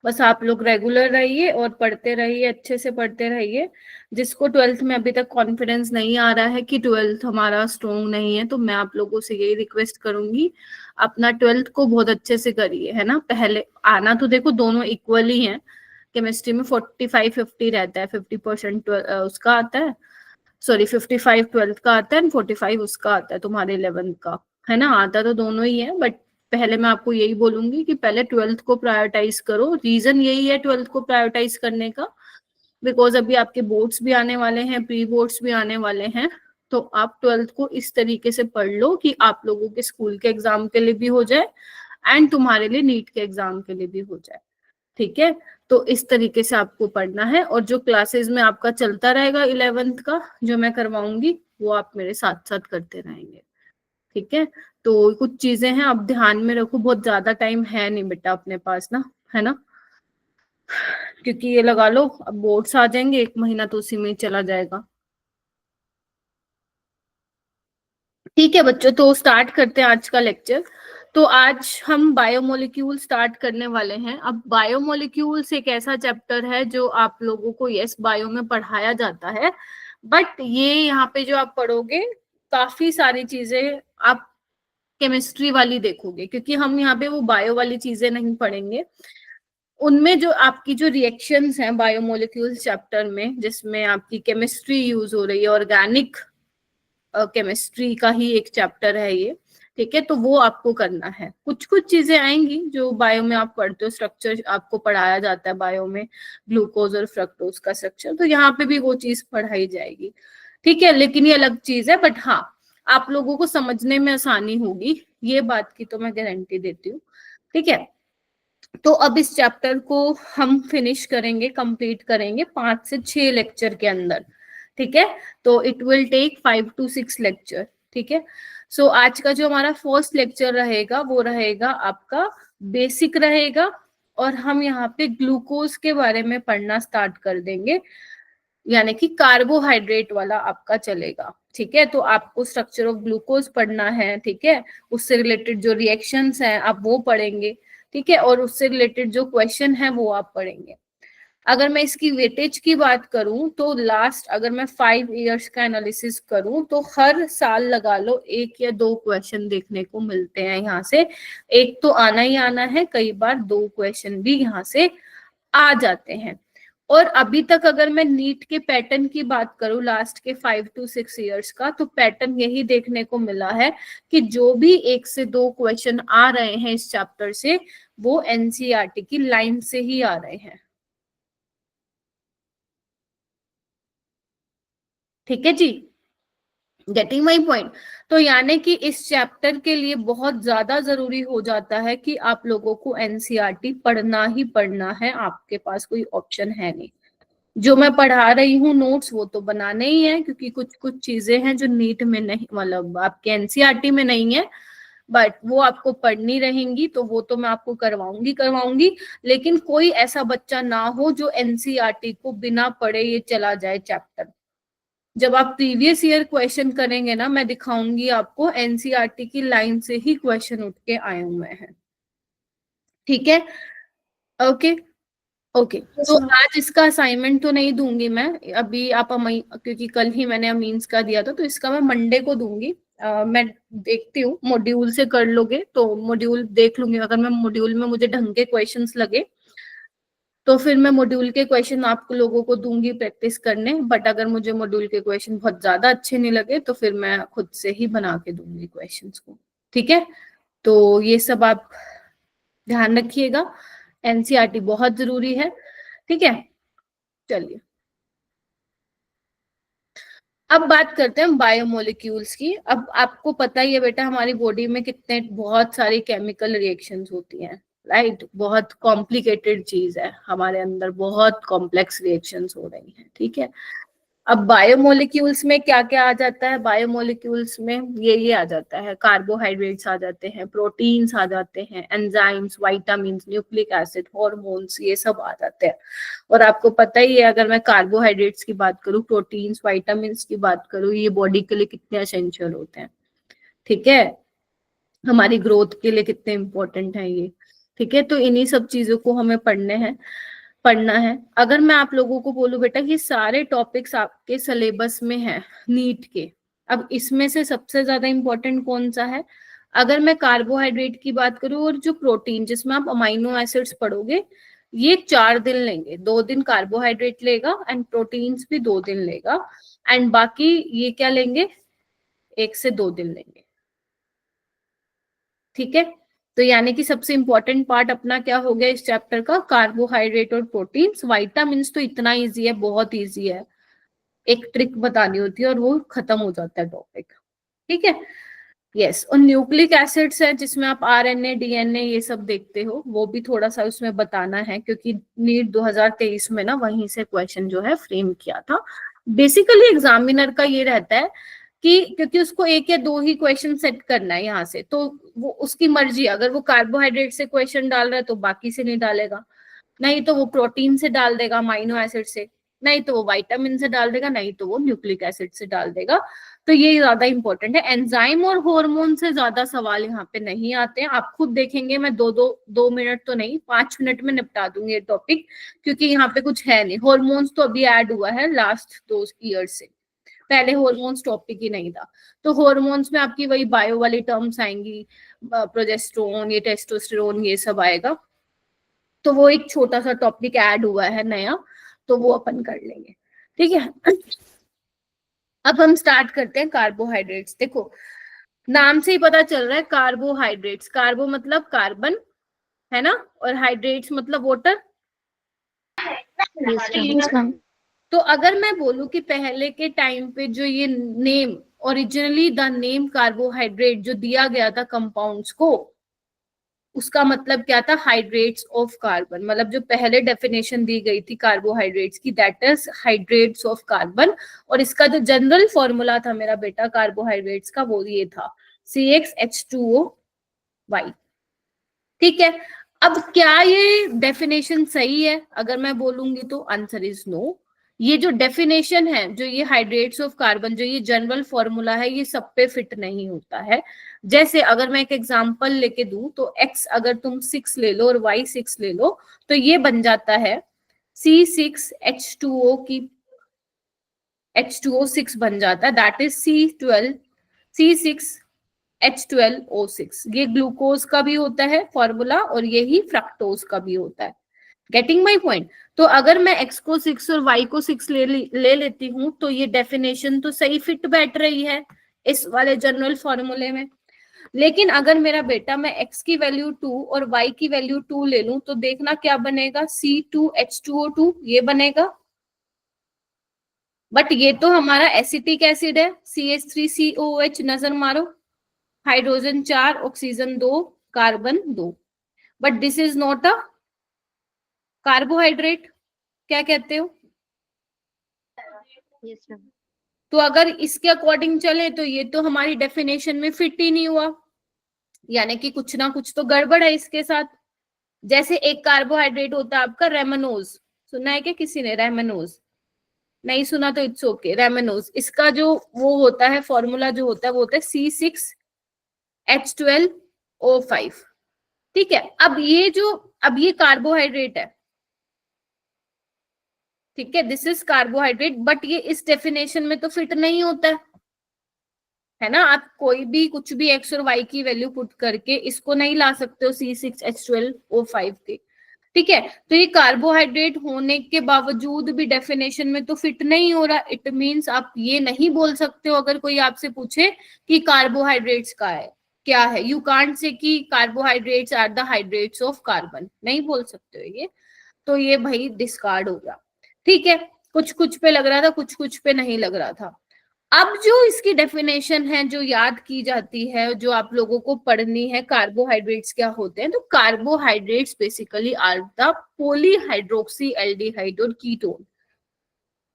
बस आप लोग रेगुलर रहिए और पढ़ते रहिए, अच्छे से पढ़ते रहिए। जिसको ट्वेल्थ में अभी तक कॉन्फिडेंस नहीं आ रहा है कि ट्वेल्थ हमारा स्ट्रोंग नहीं है, तो मैं आप लोगों से यही रिक्वेस्ट करूंगी, अपना ट्वेल्थ को बहुत अच्छे से करिए, है ना। पहले आना तो देखो दोनों इक्वल ही है, केमिस्ट्री में 45-50 रहता है, 50% उसका आता है, सॉरी 55 ट्वेल्थ का आता है, 45 उसका आता है तुम्हारे 11th का, है ना। आता तो दोनों ही है, बट पहले मैं आपको यही बोलूंगी कि पहले ट्वेल्थ को प्रायोरिटाइज करो। रीजन यही है ट्वेल्थ को प्रायोरिटाइज करने का, बिकॉज अभी आपके बोर्ड्स भी आने वाले हैं, प्री बोर्ड्स भी आने वाले हैं। तो आप ट्वेल्थ को इस तरीके से पढ़ लो कि आप लोगों के स्कूल के एग्जाम के लिए भी हो जाए एंड तुम्हारे लिए नीट के एग्जाम के लिए भी हो जाए, ठीक है। तो इस तरीके से आपको पढ़ना है, और जो क्लासेस में आपका चलता रहेगा 11th का जो मैं करवाऊंगी, वो आप मेरे साथ साथ करते रहेंगे, ठीक है। तो कुछ चीजें हैं आप ध्यान में रखो, बहुत ज्यादा टाइम है नहीं बेटा अपने पास ना, है ना, क्योंकि ये लगा लो अब बोर्ड्स आ जाएंगे, 1 महीना तो उसी में ही चला जाएगा। ठीक है बच्चों, तो स्टार्ट करते हैं आज का लेक्चर। तो आज हम बायोमोलिक्यूल स्टार्ट करने वाले हैं। अब बायोमोलिक्यूल्स एक ऐसा चैप्टर है जो आप लोगों को यस बायो में पढ़ाया जाता है, बट ये यहाँ पे जो आप पढ़ोगे काफी सारी चीजें आप केमिस्ट्री वाली देखोगे, क्योंकि हम यहाँ पे वो बायो वाली चीजें नहीं पढ़ेंगे। उनमें जो आपकी जो रिएक्शंस हैं बायोमोलिक्यूल्स चैप्टर में, जिसमें आपकी केमिस्ट्री यूज हो रही है, ऑर्गेनिक केमिस्ट्री का ही एक चैप्टर है ये, ठीक है। तो वो आपको करना है। कुछ कुछ चीजें आएंगी जो बायो में आप पढ़ते हो, स्ट्रक्चर आपको पढ़ाया जाता है बायो में, ग्लूकोज और फ्रक्टोज का स्ट्रक्चर, तो यहाँ पे भी वो चीज पढ़ाई जाएगी, ठीक है। लेकिन ये अलग चीज है, बट हाँ आप लोगों को समझने में आसानी होगी, ये बात की तो मैं गारंटी देती हूँ, ठीक है। तो अब इस चैप्टर को हम फिनिश करेंगे, कंप्लीट करेंगे 5 से 6 लेक्चर के अंदर, ठीक है। तो it will take 5 to 6 lecture, ठीक है। सो आज का जो हमारा फर्स्ट लेक्चर रहेगा वो रहेगा आपका बेसिक रहेगा, और हम यहाँ पे ग्लूकोज के बारे में पढ़ना स्टार्ट कर देंगे, यानी कि कार्बोहाइड्रेट वाला आपका चलेगा, ठीक है। तो आपको स्ट्रक्चर ऑफ ग्लूकोज पढ़ना है, ठीक है। उससे रिलेटेड जो रिएक्शंस हैं आप वो पढ़ेंगे, ठीक है, और उससे रिलेटेड जो क्वेश्चन है वो आप पढ़ेंगे। अगर मैं इसकी वेटेज की बात करूं तो लास्ट अगर मैं 5 इयर्स का एनालिसिस करूं तो हर साल लगा लो 1 या 2 क्वेश्चन देखने को मिलते हैं यहाँ से। एक तो आना ही आना है, कई बार 2 क्वेश्चन भी यहाँ से आ जाते हैं। और अभी तक अगर मैं नीट के पैटर्न की बात करूं लास्ट के 5 to 6 इयर्स का, तो पैटर्न यही देखने को मिला है कि जो भी 1 से 2 क्वेश्चन आ रहे हैं इस चैप्टर से, वो एनसीईआरटी की लाइन से ही आ रहे हैं, ठीक है जी। Getting my point. तो यानी कि इस चैप्टर के लिए बहुत ज्यादा जरूरी हो जाता है कि आप लोगों को एनसीईआरटी पढ़ना ही पढ़ना है, आपके पास कोई ऑप्शन है नहीं। जो मैं पढ़ा रही हूँ नोट्स वो तो बनाने ही है, क्योंकि कुछ कुछ चीजें हैं जो नीट में नहीं, मतलब आपके एनसीईआरटी में नहीं है, बट वो आपको पढ़नी रहेंगी, तो वो तो मैं आपको करवाऊंगी करवाऊंगी। लेकिन कोई ऐसा बच्चा ना हो जो एनसीईआरटी को बिना पढ़े ये चला जाए चैप्टर। जब आप प्रीवियस ईयर क्वेश्चन करेंगे ना, मैं दिखाऊंगी आपको एनसीईआरटी की लाइन से ही क्वेश्चन उठ के आए हुए हैं, ठीक है। Okay okay. तो आज इसका असाइनमेंट तो नहीं दूंगी मैं अभी, आप क्योंकि कल ही मैंने अमीन्स का दिया था, तो इसका मैं मंडे को दूंगी। मैं देखती हूँ मॉड्यूल से कर लोगे तो मॉड्यूल देख लूंगी, अगर मैं मॉड्यूल में मुझे ढंग के क्वेश्चंस लगे तो फिर मैं मॉड्यूल के क्वेश्चन आप लोगों को दूंगी प्रैक्टिस करने, बट अगर मुझे मॉड्यूल के क्वेश्चन बहुत ज्यादा अच्छे नहीं लगे तो फिर मैं खुद से ही बना के दूंगी क्वेश्चंस को, ठीक है। तो ये सब आप ध्यान रखिएगा, एनसीईआरटी बहुत जरूरी है, ठीक है। चलिए अब बात करते हैं बायोमोलिक्यूल्स की। अब आपको पता ही है बेटा हमारी बॉडी में कितने बहुत सारी केमिकल रिएक्शंस होती हैं, राइट। बहुत कॉम्प्लिकेटेड चीज है, हमारे अंदर बहुत कॉम्प्लेक्स रिएक्शंस हो रही हैं, ठीक है। अब बायोमोलिक्यूल्स में क्या क्या आ जाता है, बायोमोलिक्यूल्स में ये आ जाता है, कार्बोहाइड्रेट्स आ जाते हैं, प्रोटीन्स आ जाते हैं, enzymes, vitamins, nucleic acid, hormones, ये सब आ जाते हैं। और आपको पता ही है अगर मैं कार्बोहाइड्रेट्स की बात करूं, प्रोटीन्स, विटामिन्स की बात करूं, ये बॉडी के लिए कितने एसेंशियल होते हैं, ठीक है, हमारी ग्रोथ के लिए कितने इंपॉर्टेंट है ये। ठीक है, तो इन्हीं सब चीजों को हमें पढ़ना है। अगर मैं आप लोगों को बोलूं बेटा ये सारे टॉपिक्स आपके सिलेबस में है नीट के, अब इसमें से सबसे ज्यादा इंपॉर्टेंट कौन सा है? अगर मैं कार्बोहाइड्रेट की बात करूं और जो प्रोटीन जिसमें आप अमाइनो एसिड्स पढ़ोगे, ये 4 दिन लेंगे, 2 दिन कार्बोहाइड्रेट लेगा एंड प्रोटीन्स भी 2 दिन लेगा, एंड बाकी ये क्या लेंगे, 1 से 2 दिन लेंगे। ठीक है, तो यानी कि सबसे इंपॉर्टेंट पार्ट अपना क्या हो गया इस चैप्टर का, कार्बोहाइड्रेट और प्रोटीन्स। वाइटामिन्स तो इतना इजी है, बहुत इजी है, एक ट्रिक बतानी होती है और वो खत्म हो जाता है टॉपिक। ठीक है, यस। और न्यूक्लिक एसिड्स है जिसमें आप आरएनए डीएनए ये सब देखते हो, वो भी थोड़ा सा उसमें बताना है, क्योंकि नीट 2023 में ना वहीं से क्वेश्चन जो है फ्रेम किया था। बेसिकली एग्जामिनर का ये रहता है कि क्योंकि उसको 1 या 2 ही क्वेश्चन सेट करना है यहाँ से, तो वो उसकी मर्जी, अगर वो कार्बोहाइड्रेट से क्वेश्चन डाल रहा है तो बाकी से नहीं डालेगा, नहीं तो वो प्रोटीन से डाल देगा, अमाइनो एसिड से, नहीं तो वो विटामिन से डाल देगा, नहीं तो वो न्यूक्लिक एसिड से डाल देगा। तो ये ज्यादा इंपॉर्टेंट है। एंजाइम और हार्मोन से ज्यादा सवाल यहाँ पे नहीं आते हैं, आप खुद देखेंगे। मैं 2 मिनट तो नहीं, 5 मिनट में निपटा दूंगी ये टॉपिक, क्योंकि यहाँ पे कुछ है नहीं। हॉर्मोन्स तो अभी ऐड हुआ है लास्ट 2 ईयर से, पहले हॉर्मोन्स टॉपिक ही नहीं था। तो हॉर्मोन्स में आपकी वही बायो वाली टर्म्स आएंगी, प्रोजेस्टेरोन, ये टेस्टोस्टेरोन, ये सब आएगा। तो वो एक छोटा सा टॉपिक ऐड हुआ है नया, तो वो अपन कर लेंगे। ठीक है, अब हम स्टार्ट करते हैं कार्बोहाइड्रेट्स। देखो नाम से ही पता चल रहा है कार्बोहाइड्रेट्स, कार्बो मतलब कार्बन है ना, और हाइड्रेट्स मतलब वाटर। तो अगर मैं बोलूं कि पहले के टाइम पे जो ये name, originally the name carbohydrate जो दिया गया था कंपाउंड्स को, उसका मतलब क्या था, हाइड्रेट्स ऑफ कार्बन। मतलब जो पहले डेफिनेशन दी गई थी कार्बोहाइड्रेट्स की, that is hydrates of carbon. और इसका जो जनरल फॉर्मूला था मेरा बेटा कार्बोहाइड्रेट्स का, वो ये था CxH2O। ठीक है, अब क्या ये डेफिनेशन सही है? अगर मैं बोलूंगी तो आंसर इज नो। ये जो डेफिनेशन है, जो ये हाइड्रेट्स ऑफ कार्बन, जो ये जनरल फॉर्मूला है, ये सब पे फिट नहीं होता है। जैसे अगर मैं एक एग्जांपल लेके दूं तो x अगर तुम 6 ले लो और y 6 ले लो, तो ये बन जाता है C6H2O की H2O6 बन जाता है, दैट इज C6H12O6। ये ग्लूकोज का भी होता है फॉर्मूला और यही फ्रक्टोज का भी होता है। Getting my point? तो अगर मैं x को 6 और y को 6 ले लेती हूं, तो ये डेफिनेशन तो सही फिट बैठ रही है इस वाले जनरल फॉर्मूले में। लेकिन अगर मेरा बेटा मैं x की वैल्यू 2 और y की वैल्यू 2 ले लूं, तो देखना क्या बनेगा, C2H2O2 ये बनेगा। बट ये तो हमारा एसिटिक एसिड है, CH3COOH, नजर मारो, hydrogen 4, oxygen 2, carbon 2। But this is not a carbohydrate. क्या कहते हो? yes, तो अगर इसके अकॉर्डिंग चले तो ये तो हमारी डेफिनेशन में फिट ही नहीं हुआ, यानी कि कुछ ना कुछ तो गड़बड़ है इसके साथ। जैसे एक कार्बोहाइड्रेट होता है आपका रेमनोज, सुना है क्या किसी ने रेमनोज? नहीं सुना तो इट्स ओके। रेमनोज, इसका जो वो होता है फॉर्मूला जो होता है वो होता है C6H12O5। ठीक है, अब ये कार्बोहाइड्रेट है, ठीक है, दिस इज कार्बोहाइड्रेट, बट ये इस डेफिनेशन में तो फिट नहीं होता है ना। आप कोई भी कुछ भी एक्स और वाई की वैल्यू पुट करके इसको नहीं ला सकते हो C6H12O5 के। ठीक है, तो ये कार्बोहाइड्रेट होने के बावजूद भी डेफिनेशन में तो फिट नहीं हो रहा। इट मींस आप ये नहीं बोल सकते हो, अगर कोई आपसे पूछे कि कार्बोहाइड्रेट्स का है क्या है, यू कांट से कि carbohydrates are the hydrates of carbon, नहीं बोल सकते हो ये। तो ये भाई डिस्कार्ड हो गया। ठीक है, कुछ कुछ पे लग रहा था, कुछ कुछ पे नहीं लग रहा था। अब जो इसकी डेफिनेशन है जो याद की जाती है, जो आप लोगों को पढ़नी है, कार्बोहाइड्रेट्स क्या होते हैं, तो carbohydrates basically are the polyhydroxy aldehyde और कीटोन।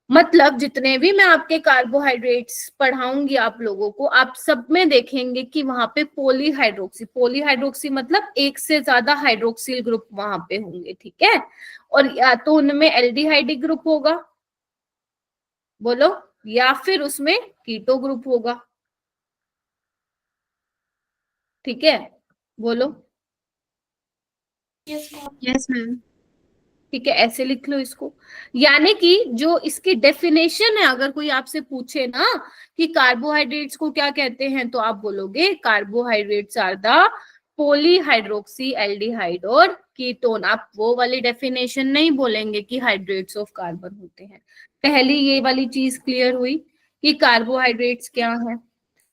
मतलब जितने भी मैं आपके कार्बोहाइड्रेट्स पढ़ाऊंगी आप लोगों को, आप सब में देखेंगे कि वहां पे पॉलीहाइड्रोक्सी, पॉलीहाइड्रोक्सी मतलब एक से ज्यादा हाइड्रोक्सिल ग्रुप वहां पे होंगे। ठीक है, और या तो उनमें एल्डिहाइडिक ग्रुप होगा, बोलो, या फिर उसमें कीटो ग्रुप होगा। ठीक है, बोलो। Yes ma'am. ठीक है, ऐसे लिख लो इसको। यानी कि जो इसकी डेफिनेशन है, अगर कोई आपसे पूछे ना कि कार्बोहाइड्रेट्स को क्या कहते हैं, तो आप बोलोगे carbohydrates are the polyhydroxy aldehyde और कीटोन। आप वो वाली डेफिनेशन नहीं बोलेंगे कि हाइड्रेट्स ऑफ कार्बन होते हैं। पहली ये वाली चीज क्लियर हुई कि कार्बोहाइड्रेट्स क्या है।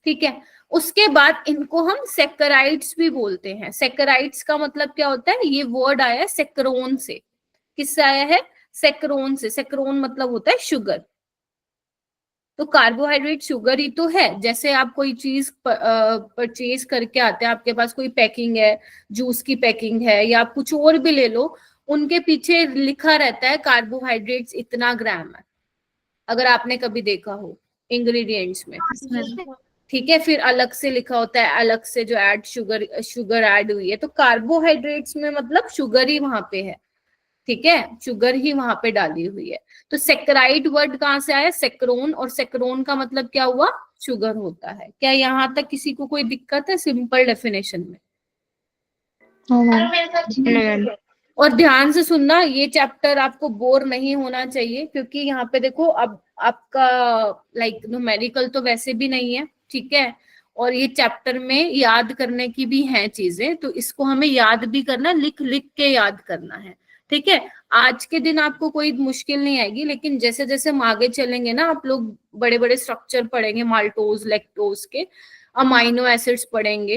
ठीक है, उसके बाद इनको हम सेक्राइड्स भी बोलते हैं। सेक्राइड्स का मतलब क्या होता है, ये वर्ड आया है सेक्रोन से। किससे आया है, सेक्रोन से। सेक्रोन मतलब होता है शुगर। तो कार्बोहाइड्रेट शुगर ही तो है। जैसे आप कोई चीज परचेज करके आते हैं, आपके पास कोई पैकिंग है, जूस की पैकिंग है या आप कुछ और भी ले लो, उनके पीछे लिखा रहता है कार्बोहाइड्रेट्स इतना ग्राम है, अगर आपने कभी देखा हो इंग्रेडिएंट्स में। ठीक है, फिर अलग से लिखा होता है, अलग से जो ऐड शुगर, शुगर ऐड हुई है। तो कार्बोहाइड्रेट्स में मतलब शुगर ही वहां पे है। ठीक है, शुगर ही वहां पे डाली हुई है। तो सेक्राइड वर्ड कहां से आया, सेक्रोन, और सेक्रोन का मतलब क्या हुआ, शुगर होता है। क्या यहाँ तक किसी को कोई दिक्कत है सिंपल डेफिनेशन में? और ध्यान से सुनना, ये चैप्टर आपको बोर नहीं होना चाहिए, क्योंकि यहाँ पे देखो अब आपका लाइक न्यूमेरिकल तो वैसे भी नहीं है। ठीक है, और ये चैप्टर में याद करने की भी हैं चीजें, तो इसको हमें याद भी करना, लिख लिख के याद करना है। ठीक है, आज के दिन आपको कोई मुश्किल नहीं आएगी, लेकिन जैसे जैसे हम आगे चलेंगे ना, आप लोग बड़े बड़े स्ट्रक्चर पढ़ेंगे, माल्टोज लैक्टोज के, अमाइनो एसिड्स पढ़ेंगे,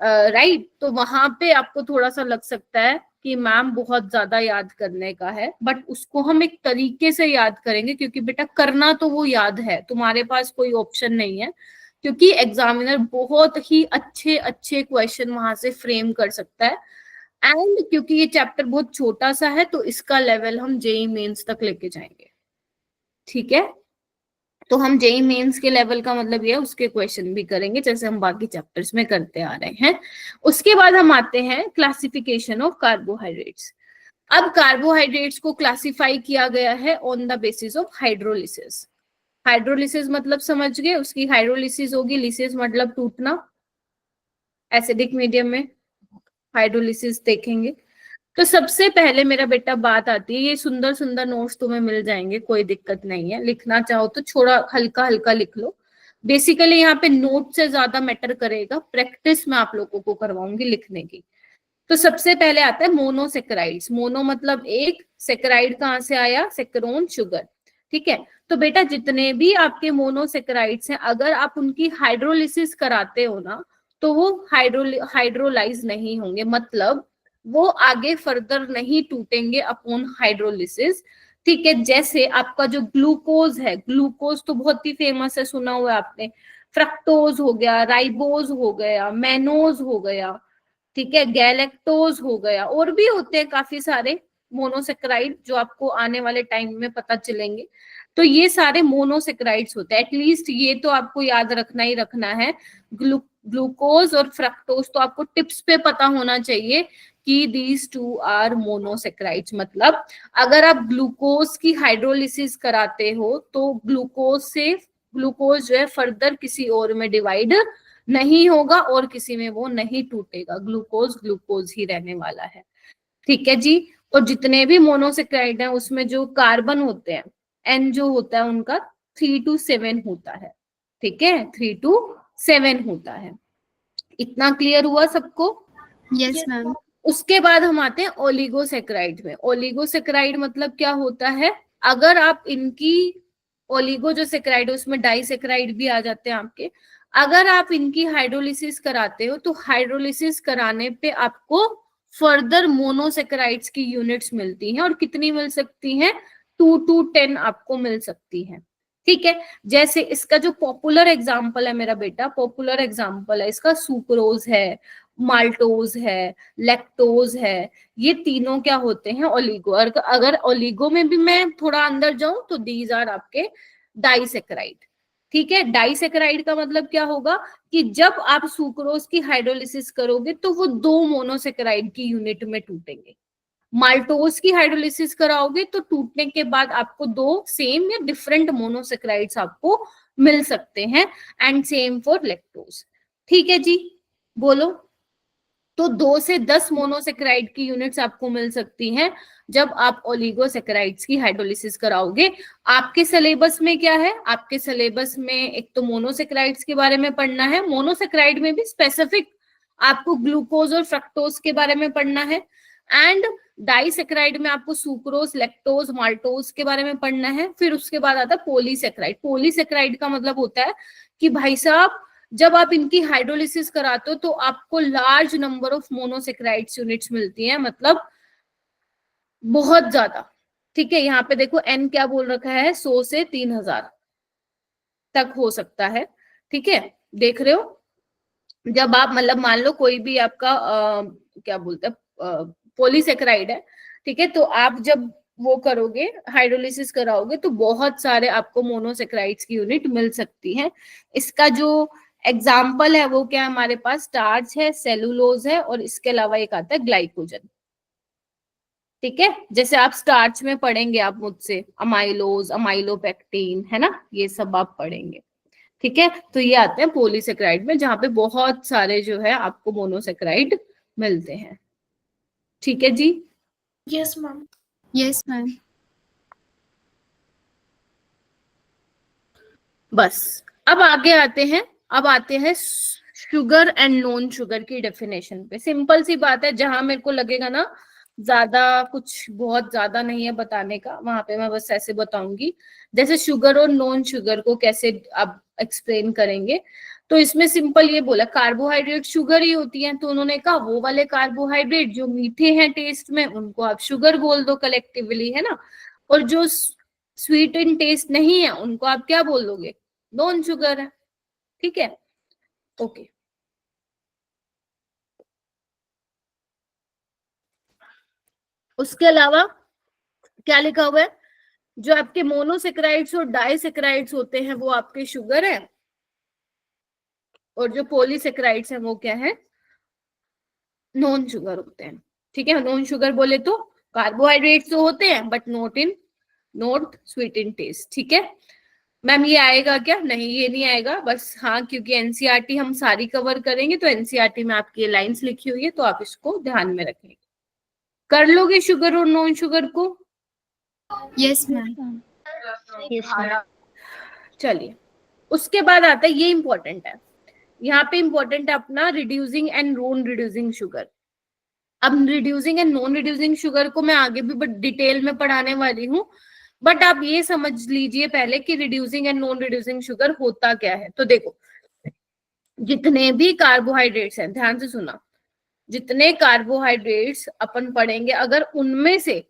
राइट। तो वहां पे आपको थोड़ा सा लग सकता है कि मैम बहुत ज्यादा याद करने का है, बट उसको हम एक तरीके से याद करेंगे, क्योंकि बेटा करना तो वो याद है, तुम्हारे पास कोई ऑप्शन नहीं है, क्योंकि एग्जामिनर बहुत ही अच्छे अच्छे क्वेश्चन वहां से फ्रेम कर सकता है। एंड क्योंकि ये चैप्टर बहुत छोटा सा है, तो इसका लेवल हम जेई मेंस तक लेके जाएंगे। ठीक है, तो हम जेई मेंस के लेवल का मतलब ये है, उसके क्वेश्चन भी करेंगे जैसे हम बाकी चैप्टर्स में करते आ रहे हैं। उसके बाद हम आते हैं क्लासिफिकेशन ऑफ कार्बोहाइड्रेट्स। अब कार्बोहाइड्रेट्स को क्लासिफाई किया गया है on the basis of hydrolysis. Hydrolysis मतलब समझ गए, उसकी हाइड्रोलिसिस होगी, लिसिस मतलब टूटना, एसिडिक मीडियम में हाइड्रोलिसिस देखेंगे। तो सबसे पहले मेरा बेटा बात आती है, ये सुंदर सुंदर नोट्स तुम्हें मिल जाएंगे, कोई दिक्कत नहीं है, लिखना चाहो तो थोड़ा हल्का हल्का लिख लो। बेसिकली यहाँ पे नोट से ज्यादा मैटर करेगा, प्रैक्टिस में आप लोगों को करवाऊंगी लिखने की। तो सबसे पहले आता है मोनोसेक्राइड्स। मोनो मतलब एक, सेक्राइड कहाँ से आया, सेक्रोन शुगर। ठीक है, तो बेटा जितने भी आपके मोनोसेक्राइड्स हैं, अगर आप उनकी हाइड्रोलिसिस कराते हो ना, तो वो हाइड्रोलाइज नहीं होंगे, मतलब वो आगे फर्दर नहीं टूटेंगे अपॉन हाइड्रोलिसिस। ठीक है, जैसे आपका जो ग्लूकोज है, ग्लूकोज तो बहुत ही फेमस है, सुना हुआ है आपने, फ्रक्टोज हो गया, राइबोज हो गया, मैनोज हो गया, ठीक है, गैलेक्टोज हो गया, और भी होते हैं काफी सारे मोनोसेक्राइड जो आपको आने वाले टाइम में पता चलेंगे। तो ये सारे मोनोसेक्राइड्स होते हैं, एटलीस्ट ये तो आपको याद रखना ही रखना है। ग्लूकोज और फ्रक्टोज तो आपको टिप्स पे पता होना चाहिए कि दीज टू आर मोनोसेक्राइड्स। मतलब अगर आप ग्लूकोज की हाइड्रोलिसिस कराते हो, तो ग्लूकोज से ग्लूकोज जो है फर्दर किसी और में डिवाइड नहीं होगा और किसी में वो नहीं टूटेगा, ग्लूकोज ग्लूकोज ही रहने वाला है। ठीक है जी। और जितने भी मोनोसेक्राइड हैं उसमें जो कार्बन होते हैं, एन जो होता है उनका 3 to 7 होता है। ठीक है, 3 to 7 होता है। इतना क्लियर हुआ सबको? Yes ma'am. उसके बाद हम आते हैं ओलिगोसेक्राइड में। ओलिगोसेक्राइड मतलब क्या होता है, अगर आप इनकी ओलिगो जो सेक्राइड है उसमें डाइसेक्राइड भी आ जाते हैं आपके, अगर आप इनकी हाइड्रोलिसिस कराते हो, तो हाइड्रोलिसिस कराने पे आपको फर्दर मोनोसेक्राइड्स की यूनिट्स मिलती हैं, और कितनी मिल सकती हैं, 2 to 10 आपको मिल सकती हैं। ठीक है, जैसे इसका जो पॉपुलर एग्जाम्पल है मेरा बेटा, पॉपुलर एग्जाम्पल है इसका सुक्रोज है, माल्टोज है, लैक्टोज है, ये तीनों क्या होते हैं, ओलिगो। और अगर ओलिगो में भी मैं थोड़ा अंदर जाऊं, तो दीज आर आपके डाइसेक्राइड। ठीक है, डाइसेक्राइड का मतलब क्या होगा कि जब आप सुक्रोज की हाइड्रोलिसिस करोगे, तो वो 2 मोनोसेक्राइड की यूनिट में टूटेंगे। माल्टोज की हाइड्रोलिसिस कराओगे, तो टूटने के बाद आपको 2 सेम या डिफरेंट मोनोसेक्राइड्स आपको मिल सकते हैं। And same for lactose. ठीक है जी, बोलो। तो 2 से 10 मोनोसेक्राइड की यूनिट्स आपको मिल सकती हैं जब आप ओलिगोसेक्राइड्स की हाइड्रोलिसिस कराओगे। आपके सिलेबस में क्या है, आपके सिलेबस में एक तो मोनोसेक्राइड्स के बारे में पढ़ना है, मोनोसेक्राइड में भी स्पेसिफिक आपको ग्लूकोज और फ्रक्टोज के बारे में पढ़ना है, एंड डाइसेक्राइड में आपको सुक्रोज, लैक्टोज, माल्टोज के बारे में पढ़ना है। फिर उसके बाद आता है पॉलीसेक्राइड। पॉलीसेक्राइड का मतलब होता है कि भाई साहब जब आप इनकी हाइड्रोलिसिस कराते हो तो आपको large number of monosaccharides units मिलती हैं, मतलब बहुत ज्यादा। ठीक है, यहाँ पे देखो एन क्या बोल रखा है, 100 से 3000 तक हो सकता है। ठीक है, देख रहे हो, जब आप मतलब मान लो कोई भी आपका क्या बोलते हैं पॉलीसेक्राइड है, ठीक है, तो आप जब वो करोगे हाइड्रोलिसिस कराओगे तो बहुत सारे आपको मोनोसेक्राइड्स की यूनिट मिल सकती है। इसका जो एग्जाम्पल है वो क्या है, हमारे पास स्टार्च है, सेलुलोज है, और इसके अलावा एक आता है ग्लाइकोजन। ठीक है, जैसे आप स्टार्च में पढ़ेंगे आप मुझसे अमाइलोज, अमाइलोपेक्टिन, है ना, ये सब आप पढ़ेंगे। ठीक है, तो ये आते हैं पॉलीसेक्राइड में, जहां पे बहुत सारे जो है आपको मोनोसेक्राइड मिलते हैं। ठीक है जी। Yes ma'am. Yes ma'am. बस अब आगे आते हैं, अब आते हैं शुगर एंड नॉन शुगर की डेफिनेशन पे। सिंपल सी बात है, जहां मेरे को लगेगा ना ज्यादा कुछ बहुत ज्यादा नहीं है बताने का, वहां पे मैं बस ऐसे बताऊंगी। जैसे शुगर और नॉन शुगर को कैसे आप एक्सप्लेन करेंगे, तो इसमें सिंपल ये बोला कार्बोहाइड्रेट शुगर ही होती है, तो उन्होंने कहा वो वाले कार्बोहाइड्रेट जो मीठे हैं टेस्ट में उनको आप शुगर बोल दो कलेक्टिवली, है ना, और जो स्वीट इन टेस्ट नहीं है उनको आप क्या बोल दोगे, नॉन शुगर है। ठीक है, ओके। उसके अलावा क्या लिखा हुआ है, जो आपके मोनोसेक्राइड्स और डाइसेक्राइड्स होते हैं वो आपके शुगर है, और जो पॉलीसेक्राइड्स हैं वो क्या है, नॉन शुगर होते हैं। ठीक है, नॉन शुगर बोले तो कार्बोहाइड्रेट्स तो होते हैं but not sweet in taste. ठीक है मैम, ये आएगा क्या, नहीं ये नहीं आएगा, बस हाँ क्योंकि एनसीईआरटी हम सारी कवर करेंगे तो एनसीईआरटी में आपकी लाइंस लिखी हुई है तो आप इसको ध्यान में रखेंगे। कर लोगे शुगर और नॉन शुगर को? Yes ma'am. चलिए, उसके बाद आता है, ये इंपॉर्टेंट है, यहाँ पे इंपॉर्टेंट है अपना reducing and non reducing sugar. अब reducing and non reducing sugar को मैं आगे भी डिटेल में पढ़ाने वाली हूँ, बट आप ये समझ लीजिए पहले कि reducing and non reducing sugar होता क्या है। तो देखो, जितने भी कार्बोहाइड्रेट्स हैं, ध्यान से सुना, जितने कार्बोहाइड्रेट्स अपन पढ़ेंगे अगर उनमें से,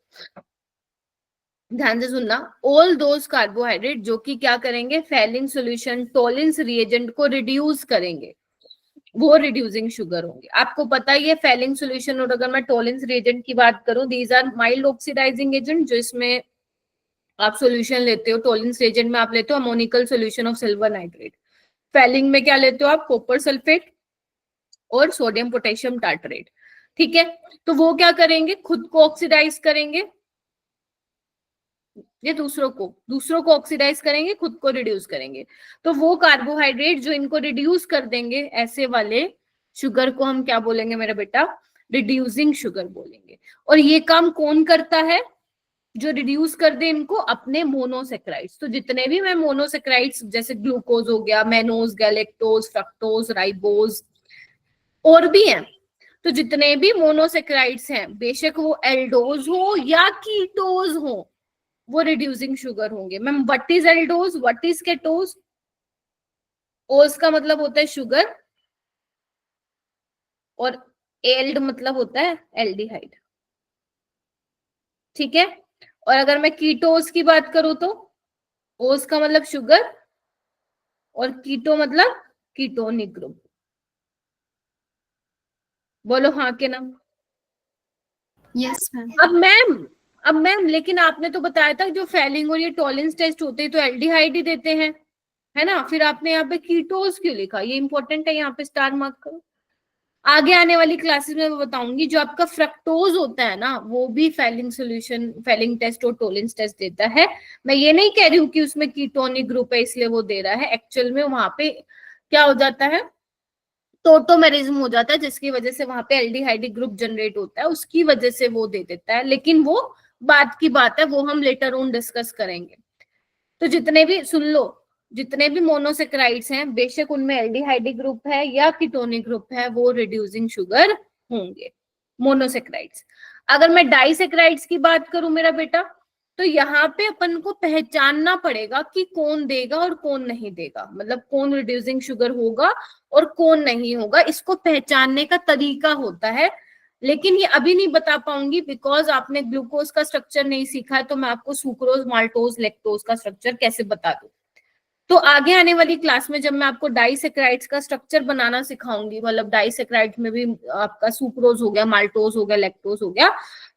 ध्यान से सुनना, ऑल दोज कार्बोहाइड्रेट जो कि क्या करेंगे, फेलिंग सॉल्यूशन टोलिन्स रिएजेंट को रिड्यूस करेंगे, वो रिड्यूसिंग शुगर होंगे। आपको पता ही है फेलिंग सॉल्यूशन, और अगर मैं टोलिन्स रिएजेंट की बात करूं, these are mild oxidizing agent, जो इसमें आप सॉल्यूशन लेते हो, टोलिन्स रिएजेंट में आप लेते हो ammoniacal solution of silver nitrate, Fehling में क्या लेते हो आप, कॉपर सल्फेट और सोडियम पोटेशियम टार्टरेट। ठीक है, तो वो क्या करेंगे, खुद को ऑक्सीडाइज करेंगे, ये दूसरों को ऑक्सीडाइज करेंगे, खुद को रिड्यूस करेंगे। तो वो कार्बोहाइड्रेट जो इनको रिड्यूस कर देंगे, ऐसे वाले शुगर को हम क्या बोलेंगे मेरा बेटा, रिड्यूसिंग शुगर बोलेंगे। और ये काम कौन करता है, जो रिड्यूस कर दे इनको, अपने मोनोसेक्राइड्स। तो जितने भी मैं मोनोसेक्राइड्स जैसे ग्लूकोज हो गया, मैनोज, गैलेक्टोज, फ्रक्टोज, राइबोज, और भी हैं, तो जितने भी मोनोसेक्राइड्स हैं, बेशक वो एल्डोज हो या कीटोज हो, वो रिड्यूसिंग शुगर होंगे। Ma'am what is aldose, what is ketose? Ose का मतलब होता है शुगर, और एल्ड मतलब होता है एल्डिहाइड। ठीक है, और अगर मैं कीटोज की बात करूं तो ओज का मतलब शुगर, और कीटो मतलब कीटोनिक ग्रुप। बोलो हाँ के नाम। Yes ma'am. अब मैम लेकिन आपने तो बताया था जो फेलिंग और ये टॉलरेंस टेस्ट होते हैं तो एल्डिहाइड ही देते हैं, है ना, फिर आपने यहाँ पे कीटोज क्यों लिखा, ये इंपॉर्टेंट है, यहाँ पे स्टार मार्क करो। आगे आने वाली क्लासेस में मैं बताऊंगी, जो आपका फ्रक्टोज होता है ना, वो भी फेलिंग सॉल्यूशन, फेलिंग टेस्ट और टॉलरेंस टेस्ट देता है। मैं ये नहीं कह रही हूँ कि उसमें कीटोनिक ग्रुप है इसलिए वो दे रहा है, एक्चुअल में वहां पे क्या हो जाता है, टोटोमेरिज्म हो जाता है, जिसकी वजह से वहां पे एल्डिहाइडिक ग्रुप जनरेट होता है, उसकी वजह से वो दे देता है, लेकिन वो बात की बात है, वो हम लेटर ऑन डिस्कस करेंगे। तो जितने भी सुन लो, जितने भी मोनोसेक्राइड्स हैं, बेशक उनमें एल्डिहाइडिक ग्रुप है या कीटोनिक ग्रुप है, वो रिड्यूसिंग शुगर होंगे मोनोसेक्राइड्स। अगर मैं डाइसेक्राइड्स की बात करूं मेरा बेटा, तो यहाँ पे अपन को पहचानना पड़ेगा कि कौन देगा और कौन नहीं देगा, मतलब कौन रिड्यूसिंग शुगर होगा और कौन नहीं होगा, इसको पहचानने का तरीका होता है। लेकिन ये अभी नहीं बता पाऊंगी बिकॉज आपने ग्लूकोज का स्ट्रक्चर नहीं सीखा है, तो मैं आपको सुक्रोज, माल्टोज, लैक्टोज का स्ट्रक्चर कैसे बता दूं। तो आगे आने वाली क्लास में जब मैं आपको डाइसेक्राइड्स का स्ट्रक्चर बनाना सिखाऊंगी, मतलब डाइसेक्राइड्स में भी आपका सुक्रोज हो गया, माल्टोज हो गया, लैक्टोज हो गया,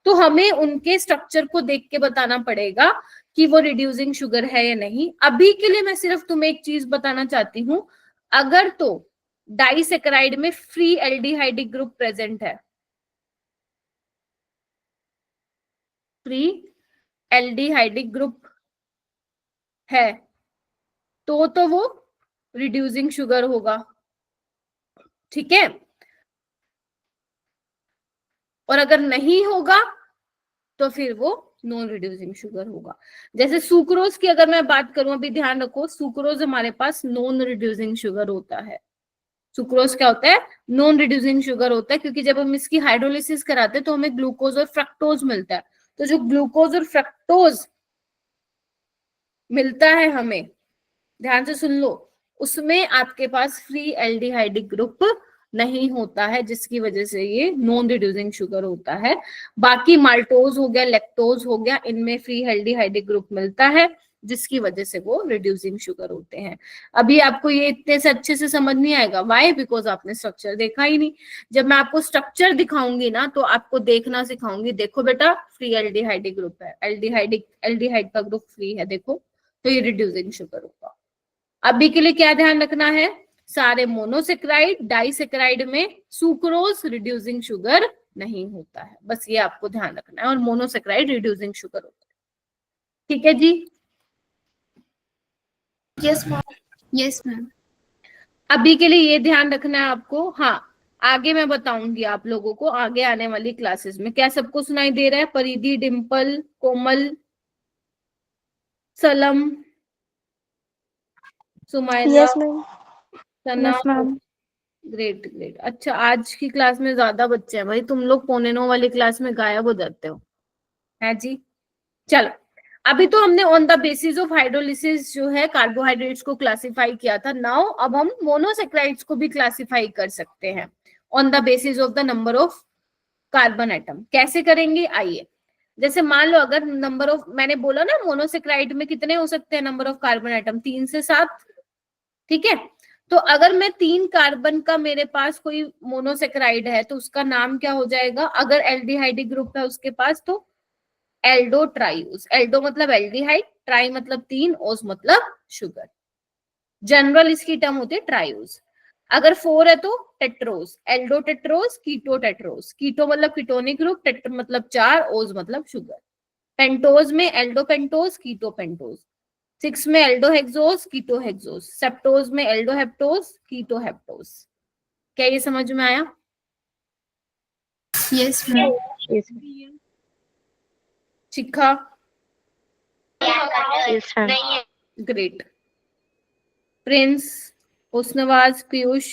तो हमें उनके स्ट्रक्चर को देख के बताना पड़ेगा कि वो रिड्यूसिंग शुगर है या नहीं। अभी के लिए मैं सिर्फ तुम्हें एक चीज बताना चाहती हूँ, अगर तो डाइसेक्राइड में फ्री एल्डिहाइडिक ग्रुप प्रेजेंट है, फ्री एल्डिहाइडिक ग्रुप है, तो वो रिड्यूसिंग शुगर होगा, ठीक है। और अगर नहीं होगा तो फिर वो नॉन रिड्यूसिंग शुगर होगा। जैसे सुक्रोज की अगर मैं बात करूं, अभी ध्यान रखो, सुक्रोज हमारे पास नॉन रिड्यूसिंग शुगर होता है। सुक्रोज क्या होता है? नॉन रिड्यूसिंग शुगर होता है, क्योंकि जब हम इसकी हाइड्रोलिसिस कराते हैं तो हमें ग्लूकोज और फ्रक्टोज मिलता है। तो जो ग्लूकोज और फ्रक्टोज मिलता है हमें, ध्यान से सुन लो, उसमें आपके पास फ्री एल्डिहाइडिक ग्रुप नहीं होता है, जिसकी वजह से ये नॉन रिड्यूसिंग शुगर होता है। बाकी माल्टोज हो गया, लैक्टोज हो गया, इनमें फ्री एल्डिहाइडिक ग्रुप मिलता है, जिसकी वजह से वो रिड्यूसिंग शुगर होते हैं। अभी आपको ये इतने से अच्छे से समझ नहीं आएगा, वाई? बिकॉज आपने स्ट्रक्चर देखा ही नहीं। जब मैं आपको स्ट्रक्चर दिखाऊंगी ना, तो आपको देखना सिखाऊंगी, देखो बेटा फ्री एल्डिहाइडिक ग्रुप है, एल्डिहाइड का ग्रुप फ्री है, देखो, तो ये रिड्यूसिंग शुगर होगा। अभी के लिए क्या ध्यान रखना है, सारे मोनोसेक्राइड, डाइसेक्राइड में सुक्रोज रिड्यूसिंग शुगर नहीं होता है, बस ये आपको ध्यान रखना है, और मोनोसेक्राइड रिड्यूसिंग शुगर होता है, ठीक है जी। Yes, ma'am. Yes, ma'am. अभी के लिए ये ध्यान रखना है आपको। हाँ, आगे मैं बताऊंगी आप लोगों को आगे आने वाली क्लासेस में। क्या सबको सुनाई दे रहा है? परिधि, Dimple, Komal, Salam, Sumaira, yes ma'am. Sana? Yes ma'am. Great great. अच्छा, आज की क्लास में ज्यादा बच्चे हैं भाई, तुम लोग 8:45 वाली क्लास में गायब हो जाते हो, है जी। चलो, अभी तो हमने on the basis of hydrolysis जो है कार्बोहाइड्रेट्स को क्लासिफाई किया था। नाउ अब हम मोनोसेक्राइड्स को भी क्लासिफाई कर सकते हैं on the basis of the number of carbon atom. कैसे करेंगे, आइए। जैसे मान लो, अगर नंबर ऑफ, मैंने बोला ना मोनोसेक्राइड में कितने हो सकते हैं नंबर ऑफ कार्बन एटम, 3 से 7, ठीक है। तो अगर मैं 3 कार्बन का मेरे पास कोई मोनोसेक्राइड है, तो उसका नाम क्या हो जाएगा? अगर एल्डिहाइडिक ग्रुप है उसके पास, तो एल्डो ट्राईयूज। एल्डो मतलब एल्डिहाइड, ट्राई मतलब 3, ओस मतलब शुगर। जनरल इसकी टर्म होती है ट्राईयूज। अगर 4 है तो टेट्रोज, एल्डो टेट्रोज, कीटो टेट्रोज। कीटो मतलब कीटोनिक ग्रुप, टेट्रो मतलब 4, ओज मतलब शुगर। पेंटोज में एल्डो पेंटोज, कीटो पेंटोज। 6 में एल्डो हेक्सोज, कीटो हेक्सोज। सेप्टोज में एल्डो हेप्टोज, कीटो हेप्टोज। क्या ये समझ में आया? Yes, ma'am. यस शिखा? मैम। ग्रेट। प्रिंस, हुस्नवाज, पीयूष,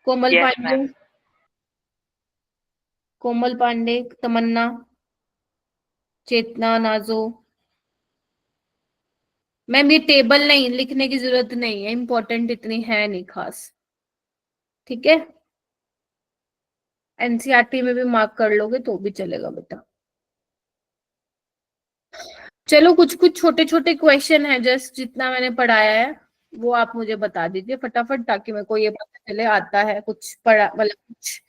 कोमल यस पांडे, मैम। कोमल पांडे, तमन्ना, चेतना, नाजो। मैम ये टेबल नहीं, लिखने की जरूरत नहीं है, इंपॉर्टेंट इतनी है नहीं खास, ठीक है। एनसीईआरटी में भी मार्क कर लोगे तो भी चलेगा बेटा। चलो, कुछ कुछ छोटे छोटे क्वेश्चन है, जस्ट जितना मैंने पढ़ाया है वो आप मुझे बता दीजिए फटाफट, ताकि मेरे को ये पता चले आता है कुछ पढ़ा, मतलब कुछ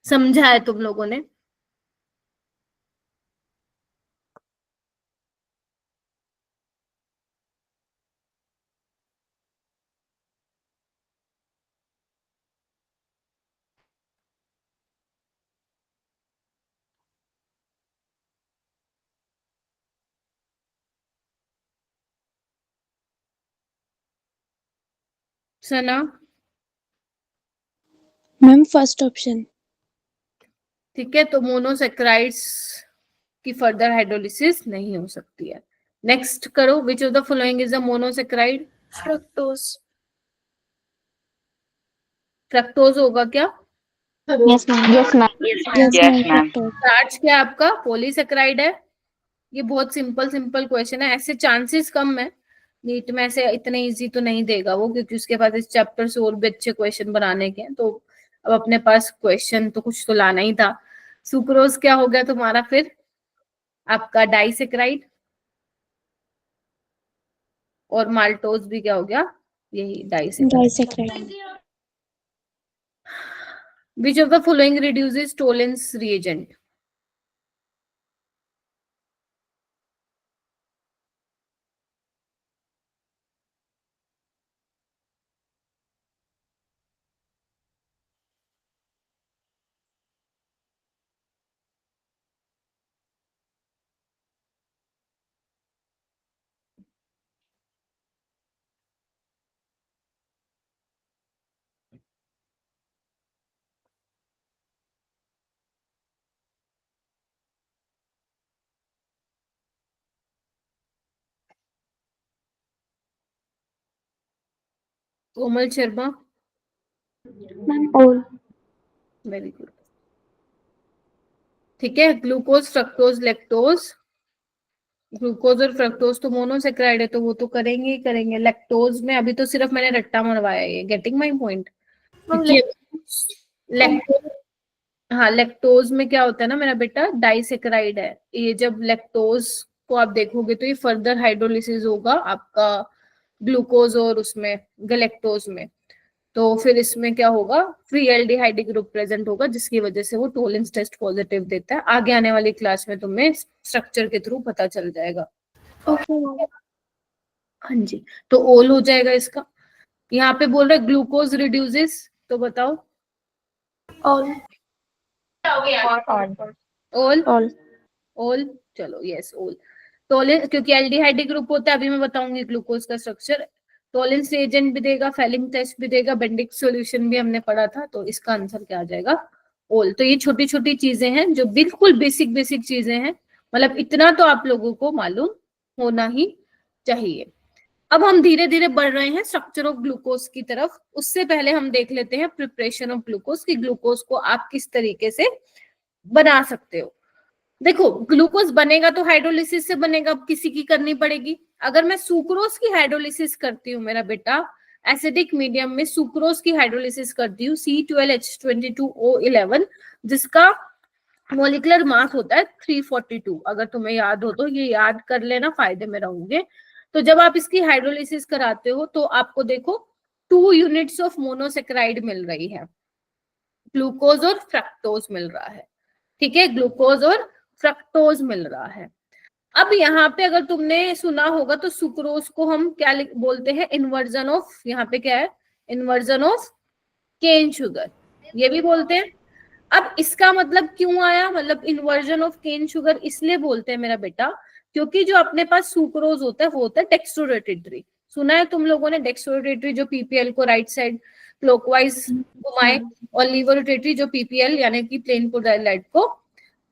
समझा है तुम लोगों ने। सना? Ma'am first option. ठीक है, तो मोनोसेक्राइड्स की फर्दर हाइड्रोलिसिस नहीं हो सकती है। नेक्स्ट करो, विच of the following is a monosaccharide? Fructose. Fructose होगा क्या? Yes ma'am. Yes ma'am. Yes ma'am fructose. Starch क्या है आपका? पॉलीसेक्राइड है। ये बहुत सिंपल सिंपल क्वेश्चन है, ऐसे चांसेस कम है नीट में ऐसे इतने इजी तो नहीं देगा वो, क्योंकि उसके पास इस चैप्टर से और भी अच्छे क्वेश्चन बनाने के हैं। तो अब अपने पास क्वेश्चन तो कुछ तो लाना ही था। सुक्रोज क्या हो गया तुम्हारा फिर? आपका डाइसेक्राइड। और माल्टोज भी क्या हो गया? यही disaccharide. Disaccharide. Which of the following reduces Tollens reagent? Komal Sharma. Ma'am all. Very good. ठीक है, ग्लूकोज, फ्रक्टोज, लैक्टोज। ग्लूकोज और फ्रक्टोज तो मोनोसेक्राइड है, तो वो तो करेंगे ही करेंगे। लैक्टोज में अभी तो सिर्फ मैंने रट्टा मरवाया है, गेटिंग माय पॉइंट? लैक्टोज, हाँ लैक्टोज में क्या होता है ना मेरा बेटा, डाइसेक्राइड है ये। जब लैक्टोज को आप देखोगे तो ये फर्दर हाइड्रोलिसिस होगा आपका ग्लूकोज और उसमें गलेक्टोज में। तो फिर इसमें क्या होगा, फ्री एल्डिहाइड ग्रुप प्रेजेंट होगा, जिसकी वजह से वो टोलेंस टेस्ट पॉजिटिव देता है। आगे आने वाली क्लास में तुम्हें स्ट्रक्चर के थ्रू पता चल जाएगा। ओके। हाँ जी, तो ओल हो जाएगा इसका। यहाँ पे बोल रहे ग्लूकोज रिड्यूसेस, तो बताओ। ऑल। ओल। ऑल। ओल, चलो यस ओल। टोलेंस, क्योंकि एल्डिहाइड ग्रुप होता है, अभी मैं बताऊंगी ग्लूकोज का स्ट्रक्चर। टोलेंस रिएजेंट भी देगा, फेलिंग टेस्ट भी देगा, बेंडिक सॉल्यूशन भी हमने पढ़ा था, तो इसका आंसर क्या आ जाएगा? ओल। तो ये छोटी छोटी चीजें हैं जो बिल्कुल बेसिक बेसिक चीजें हैं, मतलब इतना तो आप लोगों को मालूम होना ही चाहिए। अब हम धीरे धीरे बढ़ रहे हैं स्ट्रक्चर ऑफ ग्लूकोज की तरफ। उससे पहले हम देख लेते हैं प्रिपरेशन ऑफ ग्लूकोज, की ग्लूकोज को आप किस तरीके से बना सकते हो। देखो, ग्लूकोज बनेगा तो हाइड्रोलिसिस से बनेगा, अब किसी की करनी पड़ेगी। अगर मैं सुक्रोज की हाइड्रोलिसिस करती हूँ मेरा बेटा, एसिडिक मीडियम में सुक्रोज की हाइड्रोलिसिस करती हूँ, C12H22O11, जिसका मोलिकुलर मास होता है 342। अगर तुम्हें याद हो तो ये याद कर लेना, फायदे में रहोगे। तो जब आप इसकी हाइड्रोलिसिस कराते हो तो आपको देखो 2 यूनिट्स ऑफ मोनोसेक्राइड मिल रही है, ग्लूकोज और फ्रक्टोज मिल रहा है। ठीक है, ग्लूकोज और फ्रक्टोज मिल रहा है। अब यहाँ पे अगर तुमने सुना होगा तो सुक्रोज को हम क्या बोलते हैं? इन्वर्जन ऑफ, यहाँ पे क्या है? इन्वर्जन ऑफ केन शुगर, ये भी बोलते हैं। अब इसका मतलब क्यों आया, मतलब इन्वर्जन ऑफ केन शुगर इसलिए बोलते हैं मेरा बेटा, क्योंकि जो अपने पास सुक्रोज होता है वो होता है डेक्स्ट्रोरोटेटरी। सुना है तुम लोगों ने डेक्स्ट्रोरोटेटरी, जो पीपीएल को राइट साइड क्लॉकवाइज घुमाए, और लीवर रोटेटरी जो पीपीएल यानी कि प्लेन पोलराइज्ड को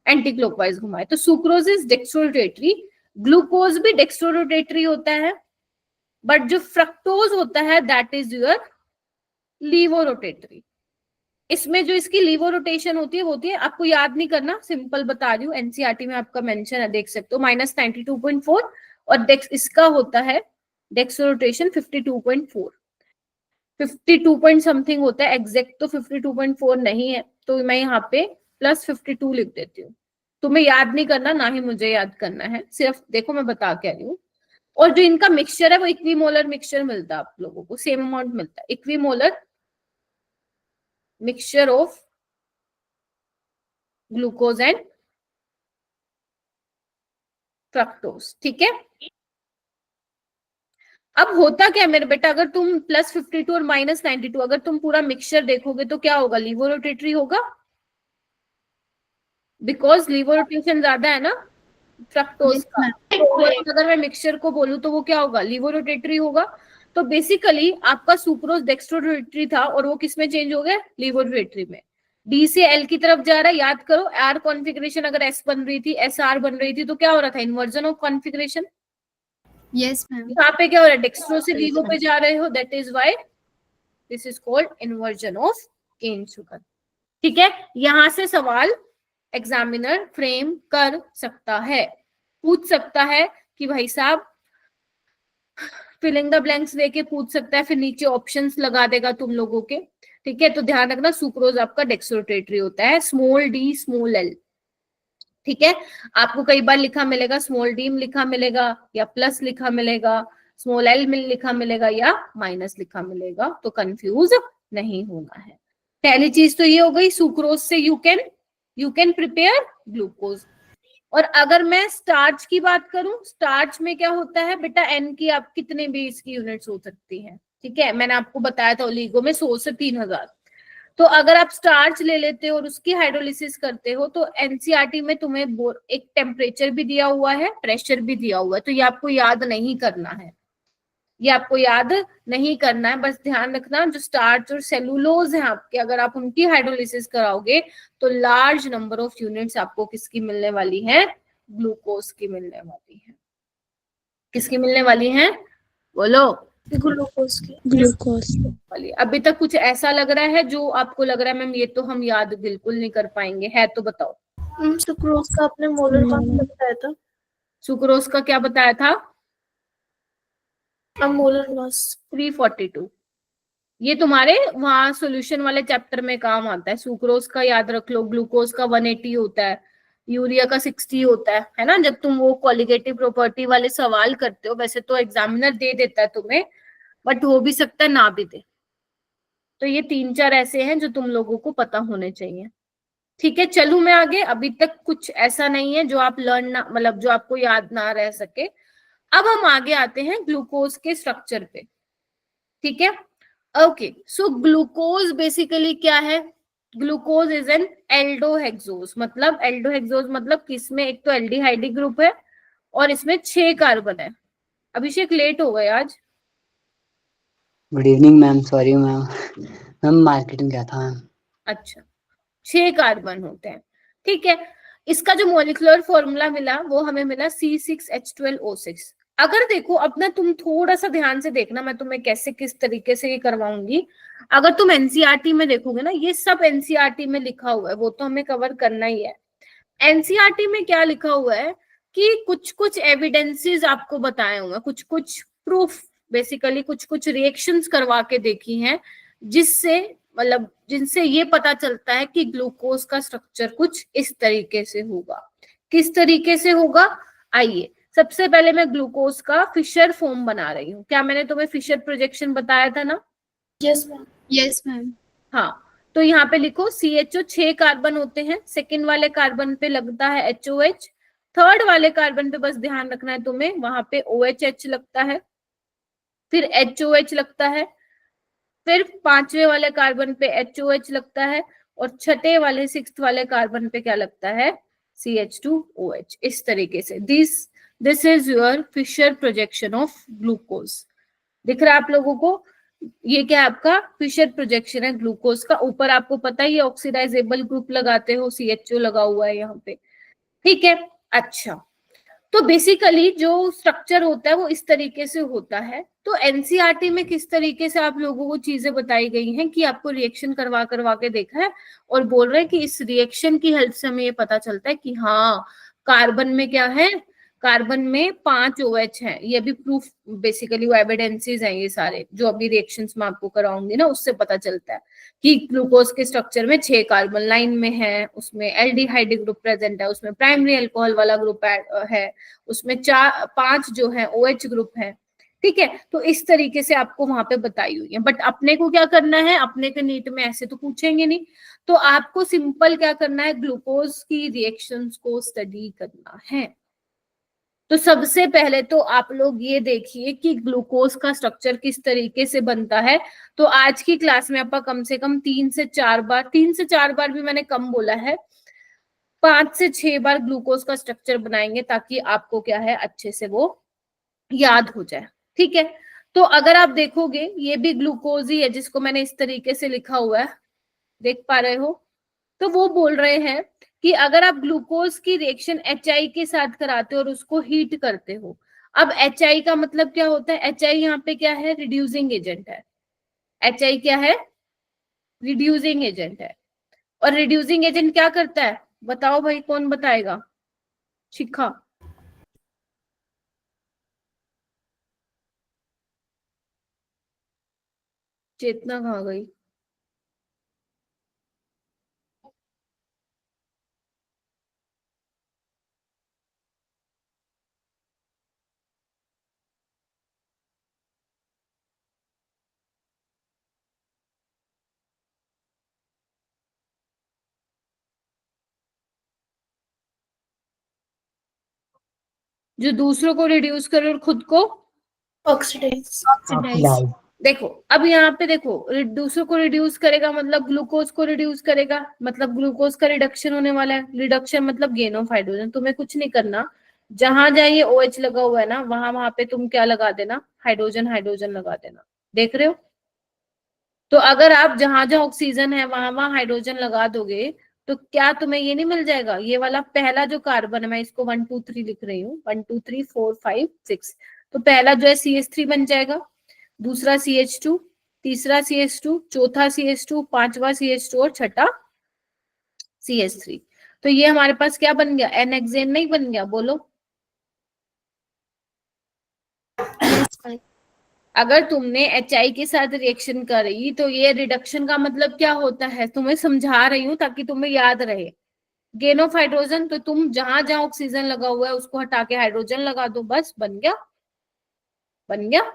एंटी क्लॉकवाइज घुमाए। तो सुक्रोज इज डेक्स्ट्रोरोटेटरी, ग्लूकोज भी डेक्स्ट्रोरोटेटरी होता है, बट जो फ्रक्टोज होता है that is your laevo rotatory. इसमें जो इसकी लीवो रोटेशन होती है वो होती है, आपको याद नहीं करना, सिंपल बता रही हूँ, एनसीईआरटी में आपका मेंशन है, देख सकते हो, -92.4। और इसका होता है डेक्सो रोटेशन 52.4, 52 पॉइंट समथिंग होता है, एग्जैक्ट तो 52.4 नहीं है, तो मैं यहाँ पे +52 लिख देती हूँ। तुम्हें याद नहीं करना, ना ही मुझे याद करना है, सिर्फ देखो मैं बता के आ रही हूँ। और जो इनका मिक्सचर है वो इक्विमोलर मिक्सचर मिलता है आप लोगों को, सेम अमाउंट मिलता है, equimolar mixture of glucose and fructose. ठीक है, अब होता क्या है मेरे बेटा, अगर तुम +52 और -92, अगर तुम पूरा मिक्सचर देखोगे तो क्या होगा? लीवो रोटेटरी होगा, बिकॉज लीवो रोटेशन ज्यादा है ना फ्रक्टोज का। तो अगर मैं मिक्सचर को बोलूं तो वो क्या होगा? लीवो रोटेटरी होगा। तो बेसिकली आपका सुक्रोज डेक्स्ट्रोरेटरी था और वो किस में चेंज हो गया, लीवोरेटरी में। डी से एल की तरफ जा रहा है, याद करो आर कॉन्फ़िगरेशन अगर एस बन रही थी, एस आर बन रही थी, तो क्या हो रहा था, inversion of configuration. Yes ma'am. यहाँ पे क्या हो रहा है, डेक्स्ट्रो से लीवो पे जा रहे हो, that is why this is called inversion of cane sugar. ठीक है, यहां से सवाल एग्जामिनर फ्रेम कर सकता है, पूछ सकता है कि भाई साहब फिलिंग द ब्लैंक्स देके पूछ सकता है, फिर नीचे ऑप्शंस लगा देगा तुम लोगों के। ठीक है, तो ध्यान रखना सुक्रोज आपका डेक्स्ट्रोरेटरी होता है, स्मॉल डी स्मॉल एल। ठीक है, आपको कई बार लिखा मिलेगा स्मॉल डी लिखा मिलेगा, या प्लस लिखा मिलेगा, स्मॉल एल में लिखा मिलेगा, या माइनस लिखा मिलेगा, तो कंफ्यूज नहीं होना है। पहली चीज तो ये हो गई, सुक्रोज से यू कैन प्रिपेयर ग्लूकोज। और अगर मैं स्टार्च की बात करूं, स्टार्च में क्या होता है बेटा, एन की आप कितने भी इसकी यूनिट्स हो सकती हैं। ठीक है, मैंने आपको बताया था ओलिगो में 100 से 3000। तो अगर आप स्टार्च ले लेते हो और उसकी हाइड्रोलिसिस करते हो, तो एनसीईआरटी में तुम्हें एक टेम्परेचर भी दिया हुआ है, प्रेशर भी दिया हुआ है, तो ये आपको याद नहीं करना है, ये आपको याद नहीं करना है। बस ध्यान रखना जो स्टार्च और सेलुलोज है आपके, अगर आप उनकी हाइड्रोलिसिस कराओगे तो लार्ज नंबर ऑफ यूनिट्स आपको किसकी मिलने वाली है, ग्लूकोज की मिलने वाली है। किसकी मिलने वाली है, बोलो, ग्लूकोज की। ग्लूकोज वाली। अभी तक कुछ ऐसा लग रहा है जो आपको लग रहा है मैम ये तो हम याद बिल्कुल नहीं कर पाएंगे, है तो बताओ। सुक्रोज का आपने मोलर मास बताया था। सुक्रोज का क्या बताया था, मोलर मास 342। ये तुम्हारे वहां सॉल्यूशन वाले चैप्टर में काम आता है। सुक्रोज का याद रख लो, ग्लूकोज का 180 होता है, यूरिया का 60 होता है ना। जब तुम वो कॉलिगेटिव प्रॉपर्टी वाले सवाल करते हो, वैसे तो एग्जामिनर दे देता है तुम्हें, बट हो भी सकता है ना भी दे। तो ये 3-4 ऐसे हैं जो तुम लोगों को पता होने चाहिए। ठीक है, चलूं मैं आगे। अभी तक कुछ ऐसा नहीं है जो आप लर्न ना, मतलब जो आपको याद ना रह सके। अब हम आगे आते हैं ग्लूकोज के स्ट्रक्चर पे। ठीक है, ओके, सो ग्लूकोज बेसिकली क्या है, ग्लूकोज इज एन एल्डोहेक्सोज। मतलब एल्डोहेक्सोज मतलब किसमें, एक तो एल्डिहाइडी ग्रुप है और इसमें 6 कार्बन है। अभिषेक लेट हो गए आज। Good evening ma'am, sorry ma'am marketing गया था मैम। अच्छा, 6 कार्बन होते हैं। ठीक है, इसका जो मॉलिक्यूलर फॉर्मूला मिला वो हमें मिला C6H12O6। अगर देखो अपना, तुम थोड़ा सा ध्यान से देखना, मैं तुम्हें कैसे किस तरीके से ये करवाऊंगी। अगर तुम एनसीईआरटी में देखोगे ना, ये सब एनसीईआरटी में लिखा हुआ है, वो तो हमें कवर करना ही है। एनसीईआरटी में क्या लिखा हुआ है कि कुछ कुछ एविडेंसेस आपको बताए हुए हैं, कुछ कुछ प्रूफ, बेसिकली कुछ कुछ रिएक्शंस करवा के देखी हैं, जिससे मतलब जिनसे ये पता चलता है कि ग्लूकोज का स्ट्रक्चर कुछ इस तरीके से होगा। किस तरीके से होगा, आइए सबसे पहले मैं ग्लूकोज का फिशर फॉर्म बना रही हूँ। क्या मैंने तुम्हें फिशर प्रोजेक्शन बताया था ना। Yes ma'am. Yes ma'am. हाँ, तो यहाँ पे लिखो CHO 6 कार्बन होते हैं, सेकेंड वाले कार्बन पे लगता है HOH, थर्ड वाले कार्बन पे बस ध्यान रखना है तुम्हें, वहां पे OHH लगता है, फिर HOH लगता है, फिर 5वें वाले कार्बन पे HOH लगता है, और छठे वाले 6th वाले कार्बन पे क्या लगता है, CH2OH। इस तरीके से this is your Fischer projection of glucose. दिख रहा है आप लोगों को, ये क्या है आपका फिशर प्रोजेक्शन है ग्लूकोज का। ऊपर आपको पता ही है ऑक्सीडाइजेबल ग्रुप लगाते हो, CHO लगा हुआ है यहाँ पे। ठीक है, अच्छा, तो बेसिकली जो स्ट्रक्चर होता है वो इस तरीके से होता है। तो एनसीईआरटी में किस तरीके से आप लोगों को चीजें बताई गई हैं कि आपको रिएक्शन करवा करवा के देखा है और बोल रहे हैं कि इस रिएक्शन की हेल्प से हमें ये पता चलता है कि हाँ, कार्बन में क्या है, कार्बन में 5 OH है। ये भी प्रूफ, बेसिकली वो एविडेंसेस हैं ये सारे, जो अभी रिएक्शंस में आपको कराऊंगी ना, उससे पता चलता है कि ग्लूकोज के स्ट्रक्चर में 6 कार्बन लाइन में है, उसमें एल्डिहाइड ग्रुप प्रेजेंट है, उसमें प्राइमरी अल्कोहल वाला ग्रुप है, उसमें 5 जो है OH ग्रुप है। ठीक है, तो इस तरीके से आपको वहां पे बताई हुई है। बट अपने को क्या करना है, अपने के नीट में ऐसे तो पूछेंगे नहीं, तो आपको सिंपल क्या करना है, ग्लूकोज की रिएक्शंस को स्टडी करना है। तो सबसे पहले तो आप लोग ये देखिए कि ग्लूकोज का स्ट्रक्चर किस तरीके से बनता है। तो आज की क्लास में आपका कम से कम 3 से 4 बार भी मैंने कम बोला है, 5 से 6 बार ग्लूकोज का स्ट्रक्चर बनाएंगे, ताकि आपको क्या है अच्छे से वो याद हो जाए। ठीक है, तो अगर आप देखोगे ये भी ग्लूकोज ही है जिसको मैंने इस तरीके से लिखा हुआ है, देख पा रहे हो। तो वो बोल रहे हैं कि अगर आप ग्लूकोज की रिएक्शन HI के साथ कराते हो और उसको हीट करते हो, अब HI का मतलब क्या होता है? HI यहाँ पे क्या है? रिड्यूसिंग एजेंट है। HI क्या है? रिड्यूसिंग एजेंट है। और रिड्यूसिंग एजेंट क्या करता है? बताओ भाई, कौन बताएगा? शिखा। चेतना कहाँ गई? जो दूसरों को रिड्यूस करे और खुद को ऑक्सीडाइज। ऑक्सीडाइज। देखो, अब यहाँ पे देखो, दूसरों को रिड्यूस करेगा मतलब ग्लूकोज को रिड्यूस करेगा, मतलब ग्लूकोज का रिडक्शन होने वाला है। रिडक्शन मतलब गेन ऑफ हाइड्रोजन। तुम्हें कुछ नहीं करना, जहां जहां ये OH लगा हुआ है ना, वहां वहां पे तुम क्या लगा देना? हाइड्रोजन हाइड्रोजन लगा देना। देख रहे हो? तो अगर आप जहां जहां ऑक्सीजन है वहां वहां हाइड्रोजन लगा दोगे तो क्या तुम्हें ये नहीं मिल जाएगा? ये वाला पहला जो कार्बन है, मैं इसको 1 2 3 लिख रही हूँ, 1 2 3 4 5 6। तो पहला जो है CH3 बन जाएगा, दूसरा CH2, तीसरा CH2, चौथा CH2, पांचवा CH2 और छठा CH3। तो ये हमारे पास क्या बन गया? एनहेक्सेन नहीं बन गया? बोलो। अगर तुमने HI के साथ रिएक्शन करी तो ये रिडक्शन का मतलब क्या होता है? तुम्हें समझा रही हूँ ताकि तुम्हें याद रहे। गेन ऑफ हाइड्रोजन, तो तुम जहां जहां ऑक्सीजन लगा हुआ है उसको हटा के हाइड्रोजन लगा दो, बस बन गया। बन गया।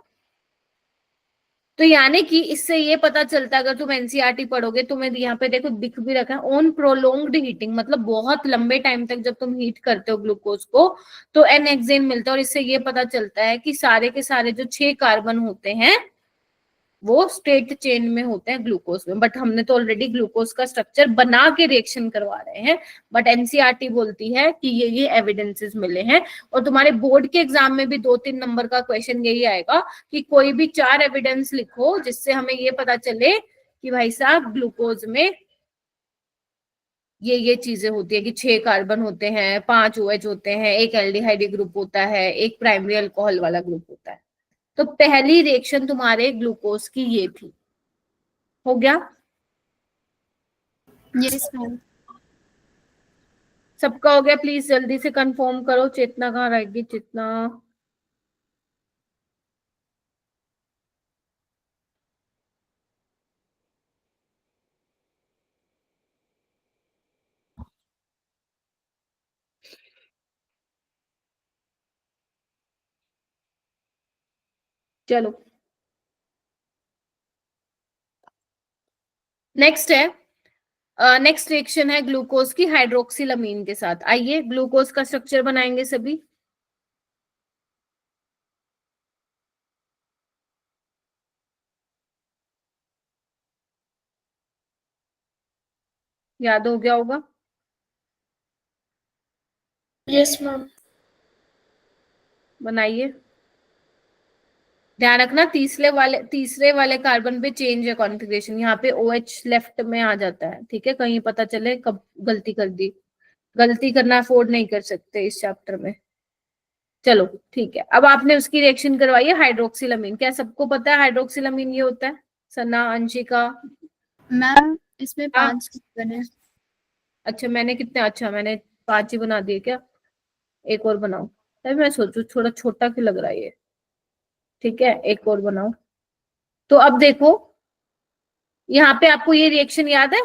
तो यानी कि इससे ये पता चलता है, अगर तुम NCERT पढ़ोगे, तुम्हें यहाँ पे देखो दिख भी रखा है, ऑन प्रोलोंग्ड हीटिंग, मतलब बहुत लंबे टाइम तक जब तुम हीट करते हो ग्लूकोज को तो एनहेक्सेन मिलता है। और इससे ये पता चलता है कि सारे के सारे जो 6 कार्बन होते हैं वो स्ट्रेट चेन में होते हैं ग्लूकोज में। बट हमने तो ऑलरेडी ग्लूकोज का स्ट्रक्चर बना के रिएक्शन करवा रहे हैं। बट NCERT बोलती है कि ये एविडेंसेस मिले हैं। और तुम्हारे बोर्ड के एग्जाम में भी 2-3 नंबर का क्वेश्चन यही आएगा कि कोई भी 4 एविडेंस लिखो जिससे हमें ये पता चले कि भाई साहब ग्लूकोज में ये चीजें होती है कि 6 कार्बन होते हैं, 5 OH होते हैं, एक एल्डिहाइड ग्रुप होता है, एक प्राइमरी अल्कोहल वाला ग्रुप होता है। तो पहली रिएक्शन तुम्हारे ग्लूकोज की ये थी। हो गया? Yes ma'am. सबका हो गया? प्लीज जल्दी से कंफर्म करो। चेतना कहाँ रहेगी? चेतना, चलो नेक्स्ट है। नेक्स्ट रिएक्शन है ग्लूकोज की हाइड्रोक्सिलामीन के साथ। आइए ग्लूकोज का स्ट्रक्चर बनाएंगे सभी। याद हो गया होगा? Yes ma'am. बनाइए। ध्यान रखना तीसरे वाले कार्बन पे चेंज है कॉन्फ़िगरेशन। यहाँ पे OH लेफ्ट में आ जाता है, ठीक है? कहीं पता चले कब गलती कर दी। गलती करना अफोर्ड नहीं कर सकते इस चैप्टर में। चलो ठीक है, अब आपने उसकी रिएक्शन करवाई है हाइड्रोक्सिलामीन। क्या सबको पता है हाइड्रोक्सिलामीन ये होता है? सना, अंशिका? मैम इसमें हाँ। 5 कार्बन है। अच्छा मैंने कितने, अच्छा मैंने 5 ही बना दिए क्या? एक और बनाओ। तभी मैं सोचू थोड़ा छोटा क्यों लग रहा है ये। ठीक है, एक और बनाओ। तो अब देखो यहाँ पे आपको ये रिएक्शन याद है?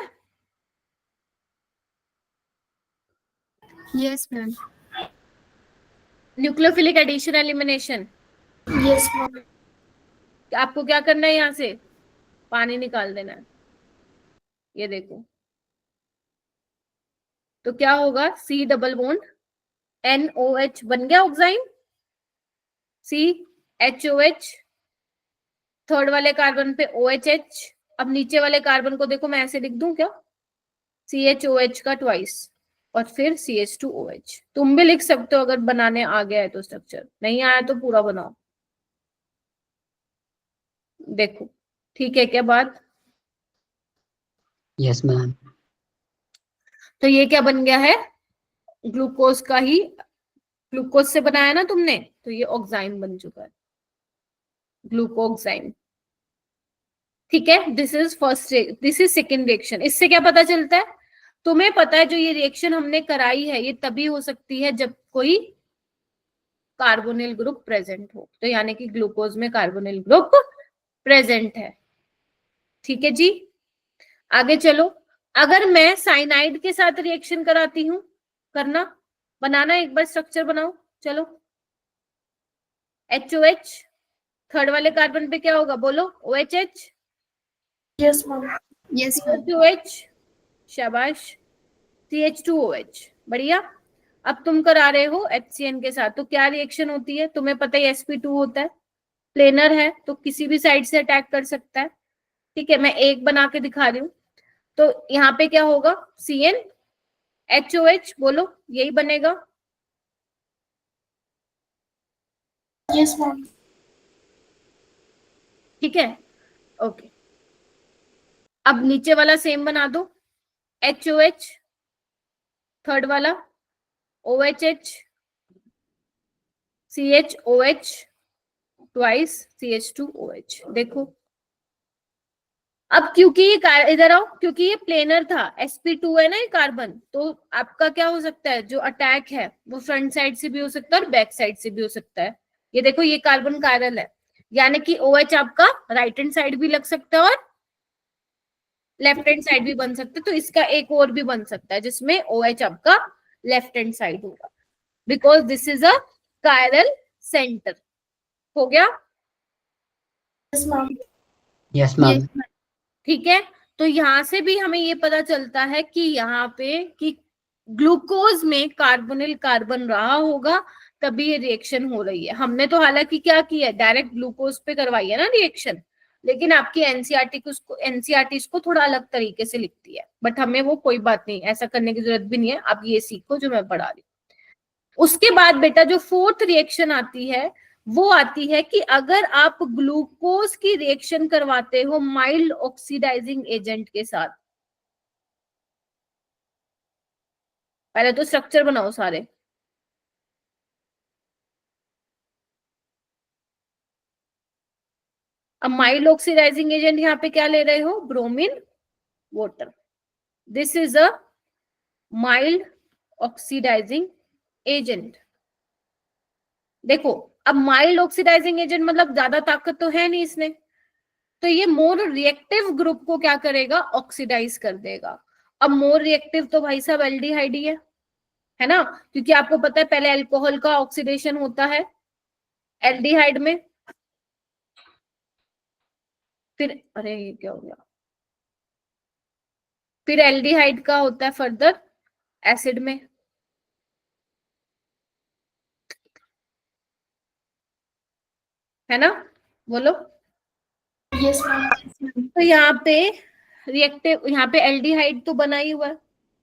Yes ma'am. Nucleophilic addition elimination. Yes ma'am. आपको क्या करना है? यहाँ से पानी निकाल देना है। ये देखो, तो क्या होगा? C डबल बॉन्ड NOH बन गया ऑक्साइन, CHOH, थर्ड वाले कार्बन पे OHH। अब नीचे वाले कार्बन को देखो, मैं ऐसे लिख दूं क्या? CHOH का ट्वाइस और फिर CH2OH। तुम भी लिख सकते हो अगर बनाने आ गया है तो स्ट्रक्चर, नहीं आया तो पूरा बनाओ। देखो ठीक है क्या बात? Yes ma'am. तो ये क्या बन गया है? ग्लूकोज का ही, ग्लूकोज से बनाया ना तुमने, तो ये ऑक्साइन बन चुका है, ग्लूकोक्साइन। ठीक है, this is first, this is second reaction. इससे क्या पता चलता है? तुम्हें पता है जो ये रिएक्शन हमने कराई है ये तभी हो सकती है जब कोई कार्बोनिल ग्रुप प्रेजेंट हो, तो यानी कि ग्लूकोज में कार्बोनिल ग्रुप प्रेजेंट है। ठीक है जी, आगे चलो। अगर मैं साइनाइड के साथ रिएक्शन कराती हूं, करना, बनाना, एक बार स्ट्रक्चर बनाओ, चलो। HOH, थर्ड वाले कार्बन पे क्या होगा, बोलो? OHH, Yes, ma'am. Yes, ma'am. CH2H, शाबाश, CH2OH, बढ़िया। अब तुम करा रहे हो HCN के साथ, तो क्या रिएक्शन होती है? तुम्हें पता है sp2 होता है, प्लेनर है तो किसी भी साइड से अटैक कर सकता है। ठीक है, मैं एक बना के दिखा रही हूँ। तो यहाँ पे क्या होगा? CnHOH, बोलो, यही बनेगा। Yes, ma'am. ठीक है, ओके। अब नीचे वाला सेम बना दो, HOH, थर्ड वाला OHH, CHOH, ट्वाइस CH2OH। देखो, अब क्योंकि ये इधर आओ, क्योंकि ये प्लेनर था, sp2 है ना ये कार्बन, तो आपका क्या हो सकता है, जो अटैक है वो फ्रंट साइड से भी हो सकता है और बैक साइड से भी हो सकता है। ये देखो, ये कार्बन कायरल है, यानी कि OH आपका राइट हैंड साइड भी लग सकता है और लेफ्ट हैंड साइड भी बन सकता है, तो इसका एक और भी बन सकता है जिसमें OH आपका लेफ्ट हैंड साइड होगा, because this is a chiral centre. हो गया? Yes, ma'am. Yes ma'am. ठीक है, तो यहां से भी हमें ये पता चलता है कि यहाँ पे कि ग्लूकोज में कार्बोनिल कार्बन रहा होगा, तभी ये रिएक्शन हो रही है। हमने तो हालांकि क्या किया है, डायरेक्ट ग्लूकोज पे करवाई है ना रिएक्शन, लेकिन आपकी एनसीईआरटी को, एनसीईआरटी इसको थोड़ा अलग तरीके से लिखती है, बट हमें वो कोई बात नहीं, ऐसा करने की जरूरत भी नहीं है। आप ये सीखो जो मैं पढ़ा रही हूँ। उसके बाद बेटा जो फोर्थ रिएक्शन आती है, वो आती है कि अगर आप ग्लूकोज की रिएक्शन करवाते हो माइल्ड ऑक्सीडाइजिंग एजेंट के साथ। पहले तो स्ट्रक्चर बनाओ सारे। अब माइल्ड ऑक्सीडाइजिंग एजेंट यहाँ पे क्या ले रहे हो, bromine water. This is a mild oxidizing agent. देखो, अब माइल्ड ऑक्सीडाइजिंग एजेंट मतलब ज्यादा ताकत तो है नहीं इसने, तो ये मोर रिएक्टिव ग्रुप को क्या करेगा, ऑक्सीडाइज कर देगा। अब मोर रिएक्टिव तो भाई साहब एल्डिहाइड ही है ना, क्योंकि आपको पता है पहले अल्कोहल का ऑक्सीडेशन होता है एल्डिहाइड में, फिर अरे ये क्या हो गया, फिर एल्डिहाइड का होता है फर्दर एसिड में, है ना, बोलो। Yes, ma'am. तो यहाँ पे रिएक्टिव, यहाँ पे एल्डिहाइड तो बना ही हुआ है,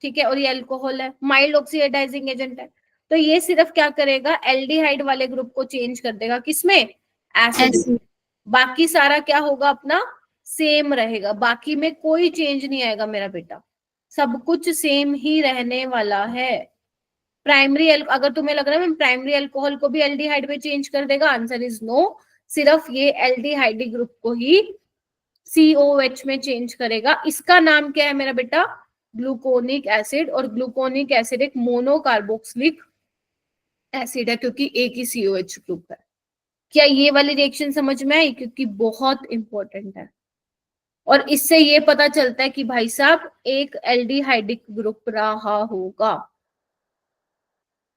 ठीक है, और ये अल्कोहल है, माइल्ड ऑक्सीडाइजिंग एजेंट है, तो ये सिर्फ क्या करेगा, एल्डिहाइड वाले ग्रुप को चेंज कर देगा, किसमें, एसिड में। Acid. बाकी सारा क्या होगा अपना, सेम रहेगा, बाकी में कोई चेंज नहीं आएगा मेरा बेटा, सब कुछ सेम ही रहने वाला है। प्राइमरी, अगर तुम्हें लग रहा है मैं प्राइमरी अल्कोहल को भी एल्डिहाइड में चेंज कर देगा, आंसर इज नो, सिर्फ ये एल्डिहाइड ग्रुप को ही COH में चेंज करेगा। इसका नाम क्या है मेरा बेटा, ग्लूकोनिक एसिड, और ग्लूकोनिक एसिड एक मोनोकार्बोक्सिलिक एसिड है, क्योंकि एक ही COH ग्रुप है। क्या ये वाली रिएक्शन समझ में आई, क्योंकि बहुत इंपॉर्टेंट है, और इससे ये पता चलता है कि भाई साहब एक एल्डिहाइडिक ग्रुप रहा होगा।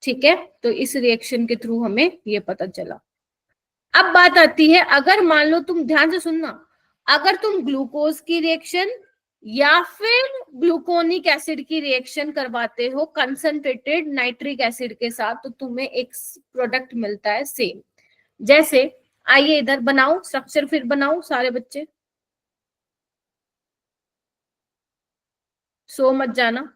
ठीक है, तो इस रिएक्शन के थ्रू हमें ये पता चला। अब बात आती है, अगर मान लो तुम ध्यान से सुनना, अगर तुम ग्लूकोज की रिएक्शन या फिर ग्लूकोनिक एसिड की रिएक्शन करवाते हो कंसंट्रेटेड नाइट्रिक एसिड के साथ, तो तुम्हें एक प्रोडक्ट मिलता है सेम। जैसे, आइए इधर बनाओ स्ट्रक्चर, फिर बनाओ सारे बच्चे, सो मत जाना।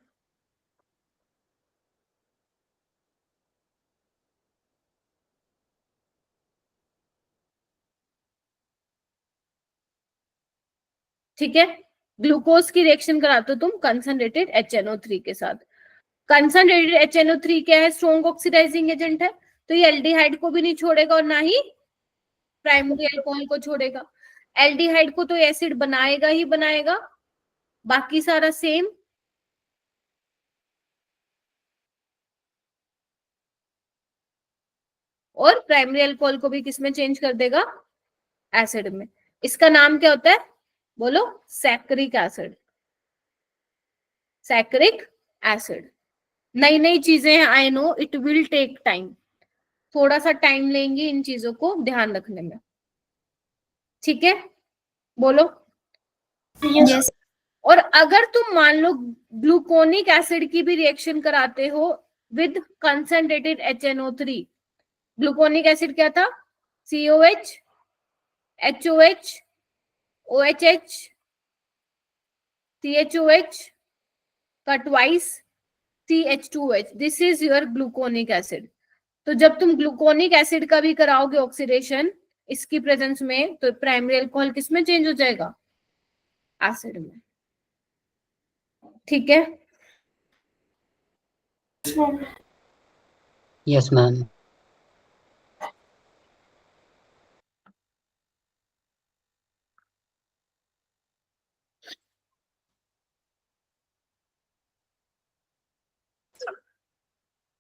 ठीक है, ग्लूकोज की रिएक्शन कराते हो तुम कंसंट्रेटेड HNO3 के साथ। कंसंट्रेटेड HNO3 क्या है, स्ट्रॉन्ग ऑक्सीडाइजिंग एजेंट है, तो ये एल्डिहाइड को भी नहीं छोड़ेगा और ना ही प्राइमरी अल्कोहल को छोड़ेगा। एल्डिहाइड को तो एसिड बनाएगा ही बनाएगा, बाकी सारा सेम। और प्राइमरी अल्कोहल को भी किसमें चेंज कर देगा, एसिड में। इसका नाम क्या होता है, बोलो, सैक्रिक एसिड। Saccharic acid. नई नई चीजें हैं, I know it will take time, थोड़ा सा टाइम लेंगे इन चीजों को ध्यान रखने में, ठीक है, बोलो। Yes. और अगर तुम मान लो ग्लूकोनिक एसिड की भी रिएक्शन कराते हो with concentrated HNO3, gluconic acid क्या था, COH, HOH, OHH, CHOH का twice CH2OH, this is your gluconic acid. तो जब तुम ग्लूकोनिक एसिड का भी कराओगे ऑक्सीडेशन इसकी प्रेजेंस में, तो प्राइमरी अल्कोहल किस में चेंज हो जाएगा, एसिड में, ठीक है। Yes, ma'am.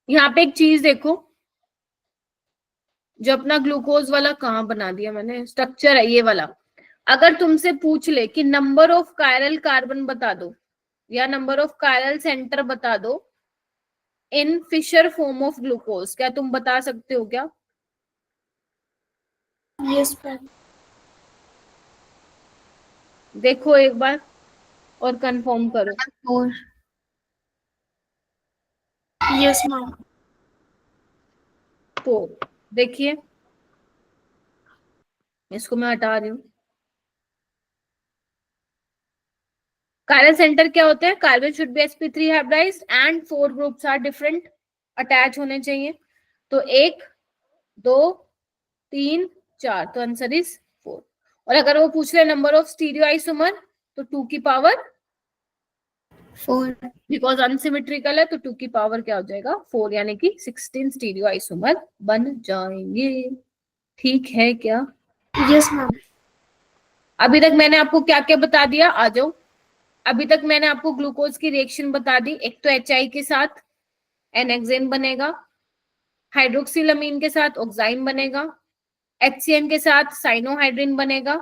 यहाँ पे एक चीज देखो, जो अपना ग्लूकोज वाला कहाँ बना दिया मैंने, स्ट्रक्चर है ये वाला। अगर तुमसे पूछ ले कि नंबर ऑफ कायरल कार्बन बता दो या नंबर ऑफ कायरल सेंटर बता दो इन फिशर फॉर्म ऑफ ग्लूकोज, क्या तुम बता सकते हो क्या? Yes, ma'am. देखो एक बार और कंफर्म करो। 4. Yes, ma'am. तो देखिए, इसको मैं हटा रही हूँ। कायरल सेंटर क्या होते हैं, carbon should be sp3 hybridized and 4 groups are different attach होने चाहिए। तो 1 2 3 4, तो आंसर इज 4। और अगर वो पूछ ले नंबर ऑफ स्टीरियो आइसोमर, तो 2 की पावर 4. बिकॉज अनसिमेट्रिकल है, तो 2 की पावर क्या हो जाएगा, 4, यानी कि 16 स्टीरियो आइसोमर बन जाएंगे, ठीक है क्या? Yes, ma'am. अभी तक मैंने आपको क्या क्या बता दिया, आ जाओ। अभी तक मैंने आपको ग्लूकोज की रिएक्शन बता दी, एक तो HI के साथ एनेक्सेन बनेगा, हाइड्रोक्सिलमीन के साथ ऑक्साइन बनेगा, HCN के साथ साइनोहाइड्रिन बनेगा,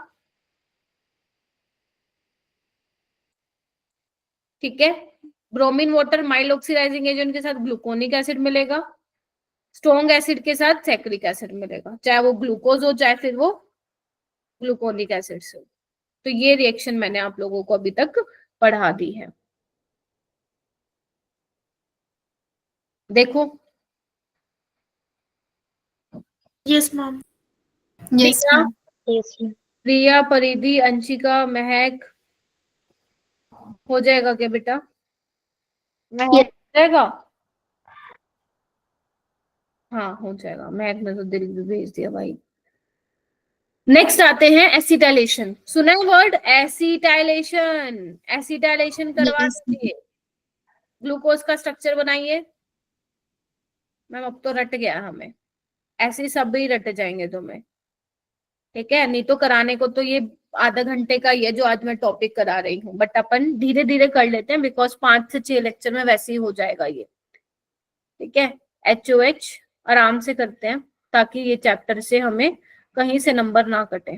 ठीक है। Bromine water mild oxidizing agent के साथ ग्लूकोनिक एसिड मिलेगा, स्ट्रॉन्ग एसिड के साथ सैक्रिक एसिड मिलेगा, चाहे वो ग्लूकोज हो चाहे फिर वो ग्लूकोनिक एसिड से। तो ये रिएक्शन मैंने आप लोगों को अभी तक पढ़ा दी है, देखो। Yes, ma'am. Yes, प्रिया, ma'am. Yes, ma'am. प्रिया, परिधि, अंशिका, महक, हो जाएगा क्या बेटा? महक Yes. हो जाएगा? हाँ हो जाएगा, महक ने तो दिल भी भेज दिया भाई। नेक्स्ट आते हैं एसिटाइलेशन, सुना है वर्ड एसिटाइलेशन? एसिटाइलेशन करवा Yes, ma'am. दीजिए, ग्लूकोज का स्ट्रक्चर बनाइए। मैम अब तो रट गया हमें, ऐसे ही सब ही रट जाएंगे तुम्हें, ठीक है। नहीं तो कराने को तो ये आधा घंटे का ही है जो आज मैं टॉपिक करा रही हूँ, बट अपन धीरे धीरे कर लेते हैं बिकॉज 5 से 6 लेक्चर में वैसे ही हो जाएगा ये, ठीक है। HOH आराम से करते हैं ताकि ये चैप्टर से हमें कहीं से नंबर ना कटे,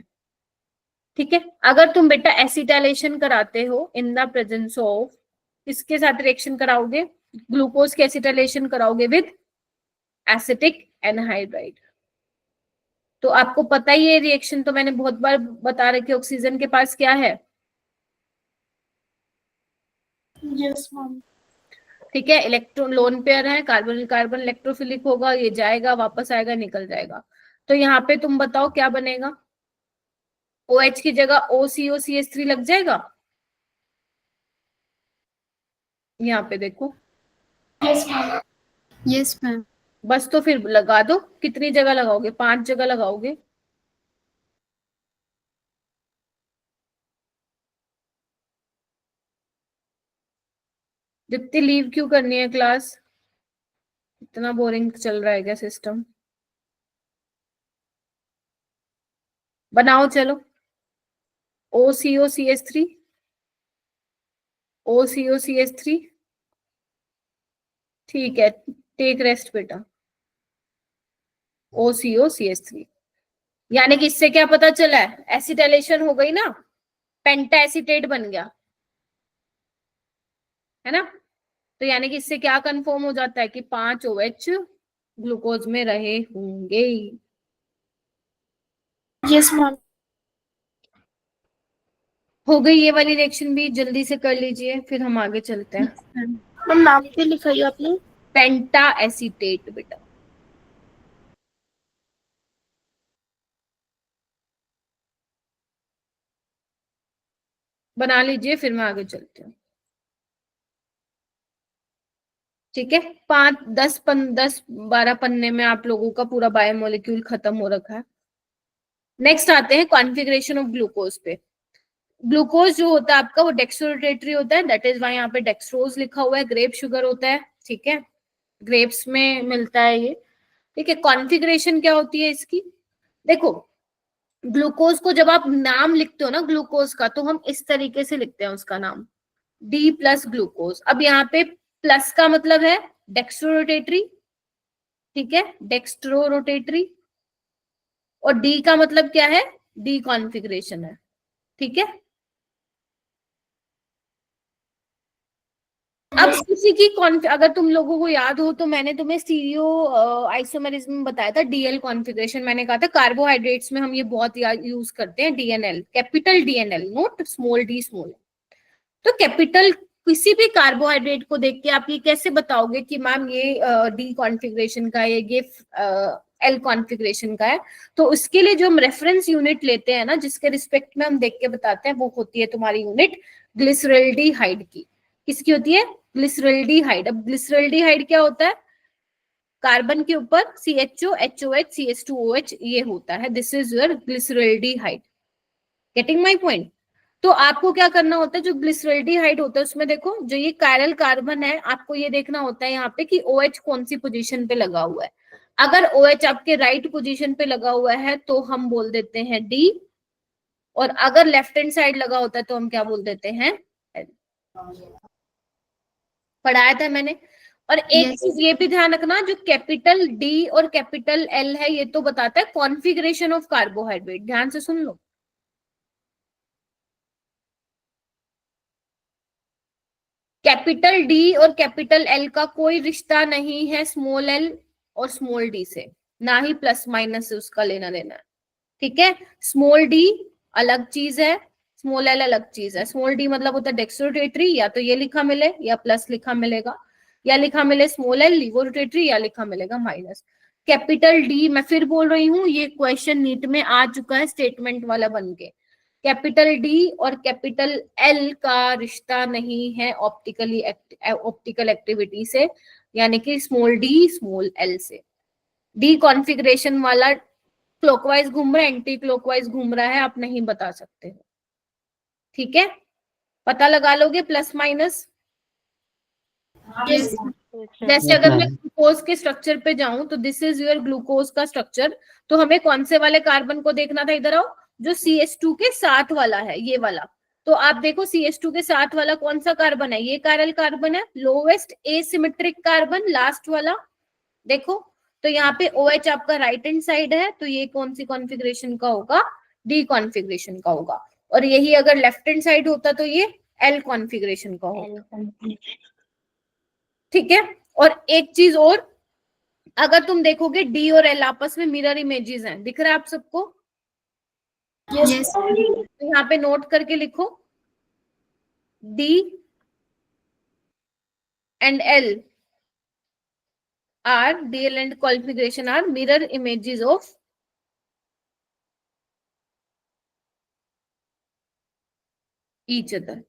ठीक है। अगर तुम बेटा एसिटाइलेशन कराते हो इन द प्रेजेंस ऑफ, किसके साथ रिएक्शन कराओगे, ग्लूकोज के एसिटाइलेशन कराओगे विद एसिटिक एनहाइड्राइड। तो आपको पता ही है रिएक्शन, तो मैंने बहुत बार बता रखी, ऑक्सीजन के पास क्या है, Yes, ma'am. ठीक है, इलेक्ट्रॉन लोन पेयर है, कार्बन कार्बन इलेक्ट्रोफिलिक होगा, ये जाएगा वापस आएगा निकल जाएगा। तो यहाँ पे तुम बताओ क्या बनेगा, OH की जगह OCO CH3 लग जाएगा, यहाँ पे देखो। Yes, ma'am. Yes, ma'am. बस तो फिर लगा दो, कितनी जगह लगाओगे, 5 जगह लगाओगे, दीप्ति लीव क्यों करनी है क्लास? इतना बोरिंग चल रहा है क्या सिस्टम? बनाओ चलो। OCO CS3, OCO CS3। ठीक है, टेक रेस्ट बेटा। OCO CS3 यानी कि इससे क्या पता चला है? एसिटाइलेशन हो गई ना, पेंटा एसीटेट बन गया, है ना? तो यानी कि इससे क्या कंफर्म हो जाता है कि 5 OH ग्लूकोज में रहे होंगे। Yes ma'am. हो गई ये वाली रिएक्शन भी, जल्दी से कर लीजिए फिर हम आगे चलते हैं। मैम नाम क्या लिखाई आपने? पेंटा एसीटेट बेटा। बना लीजिए फिर मैं आगे चलती हूँ। ठीक है, 10-12 पन्ने में आप लोगों का पूरा बायोमोलिक्यूल खत्म हो रखा है। नेक्स्ट आते हैं कॉन्फ़िगरेशन ऑफ ग्लूकोज पे। ग्लूकोज जो होता है आपका वो डेक्सट्रोरोटेटरी होता है, दैट इज वाई यहाँ पे डेक्सट्रोज लिखा हुआ है। ग्रेप शुगर होता है, ठीक है, ग्रेप्स में मिलता है ये। ठीक है, कॉन्फ़िगरेशन क्या होती है इसकी? देखो, ग्लूकोज को जब आप नाम लिखते हो ना ग्लूकोज का, तो हम इस तरीके से लिखते हैं उसका नाम, D+ ग्लूकोज। अब यहाँ पे प्लस का मतलब है डेक्स्ट्रोरोटेटरी, ठीक है, डेक्स्ट्रोरोटेटरी। और डी का मतलब क्या है? डी कॉन्फ़िगरेशन है, ठीक है। अब किसी की अगर तुम लोगों को याद हो तो मैंने तुम्हें स्टीरियो आइसोमेरिज्म बताया था, DL कॉन्फ़िगरेशन। मैंने कहा था कार्बोहाइड्रेट्स में हम ये बहुत यूज करते हैं, DNL, capital DNL, note small d small. तो कैपिटल किसी भी कार्बोहाइड्रेट को देख के आप ये कैसे बताओगे कि मैम ये डी कॉन्फ़िगरेशन का है, ये एल कॉन्फ़िगरेशन का है? तो उसके लिए जो हम रेफरेंस यूनिट लेते हैं ना, जिसके रिस्पेक्ट में हम देख के बताते हैं, वो होती है तुम्हारी यूनिट ग्लिसरल्डिहाइड की। किसकी होती है? ग्लिसरल्डिहाइड। अब ग्लिसरल्डिहाइड क्या होता है? कार्बन के ऊपर CHO, HOH, CH2OH ये होता है, this is your glyceraldehyde. Getting my point? तो आपको क्या करना होता है, जो ग्लिसरल्डिहाइड होता है उसमें देखो, जो ये कायरल कार्बन है, आपको ये देखना होता है यहाँ पे कि OH कौन सी पोजीशन पे लगा हुआ है। अगर OH आपके राइट पोजीशन पे लगा हुआ है तो हम बोल देते हैं D, और अगर लेफ्ट हैंड साइड लगा होता है तो हम क्या बोल देते हैं? L। पढ़ाया था मैंने। और एक Yes. चीज ये भी ध्यान रखना, जो कैपिटल D और कैपिटल L है, ये तो बताता है कॉन्फ़िगरेशन ऑफ कार्बोहाइड्रेट। ध्यान से सुन लो, कैपिटल डी और कैपिटल एल का कोई रिश्ता नहीं है स्मॉल एल और स्मॉल डी से, ना ही प्लस माइनस से उसका लेना देना है, ठीक है। स्मॉल डी अलग चीज है, स्मॉल एल अलग चीज है। स्मॉल डी मतलब होता है डेक्स्ट्रोरोटेटरी, या तो ये लिखा मिले या प्लस लिखा मिलेगा, या लिखा मिले स्मॉल एल लीवोरोटेटरी, या लिखा मिलेगा माइनस। कैपिटल डी, मैं फिर बोल रही हूँ, ये क्वेश्चन नीट में आ चुका है स्टेटमेंट वाला बन के। कैपिटल डी और कैपिटल एल का रिश्ता नहीं है ऑप्टिकल एक्टिविटी से, यानी कि स्मॉल डी स्मॉल एल से। डी कॉन्फ़िगरेशन वाला क्लॉकवाइज घूम रहा है, एंटी क्लॉकवाइज घूम रहा है, आप नहीं बता सकते हो, ठीक है। पता लगा लोगे प्लस माइनस? Yes. जैसे Yes, अगर मैं ma'am. ग्लूकोज के स्ट्रक्चर पे जाऊं तो दिस इज योर ग्लूकोज का स्ट्रक्चर, तो हमें कौन से वाले कार्बन को देखना था? इधर आओ, जो CH2 के साथ वाला है, ये वाला। तो आप देखो CH2 के साथ वाला कौन सा कार्बन है? ये कायरल कार्बन है, लोवेस्ट एसिमेट्रिक कार्बन, लास्ट वाला। देखो, तो यहाँ पे OH आपका राइट हैंड साइड है, तो ये कौन सी कॉन्फ़िगरेशन का होगा? डी कॉन्फ़िगरेशन का होगा। और यही अगर लेफ्ट हैंड साइड होता तो ये एल कॉन्फ़िगरेशन का होगा, ठीक है। और एक चीज और, अगर तुम देखोगे डी और एल आपस में मिरर इमेजेस हैं, दिख रहा है आप सबको? Yes. तो यहाँ पे नोट करके लिखो, D and L are, D L and configuration are mirror images of each other.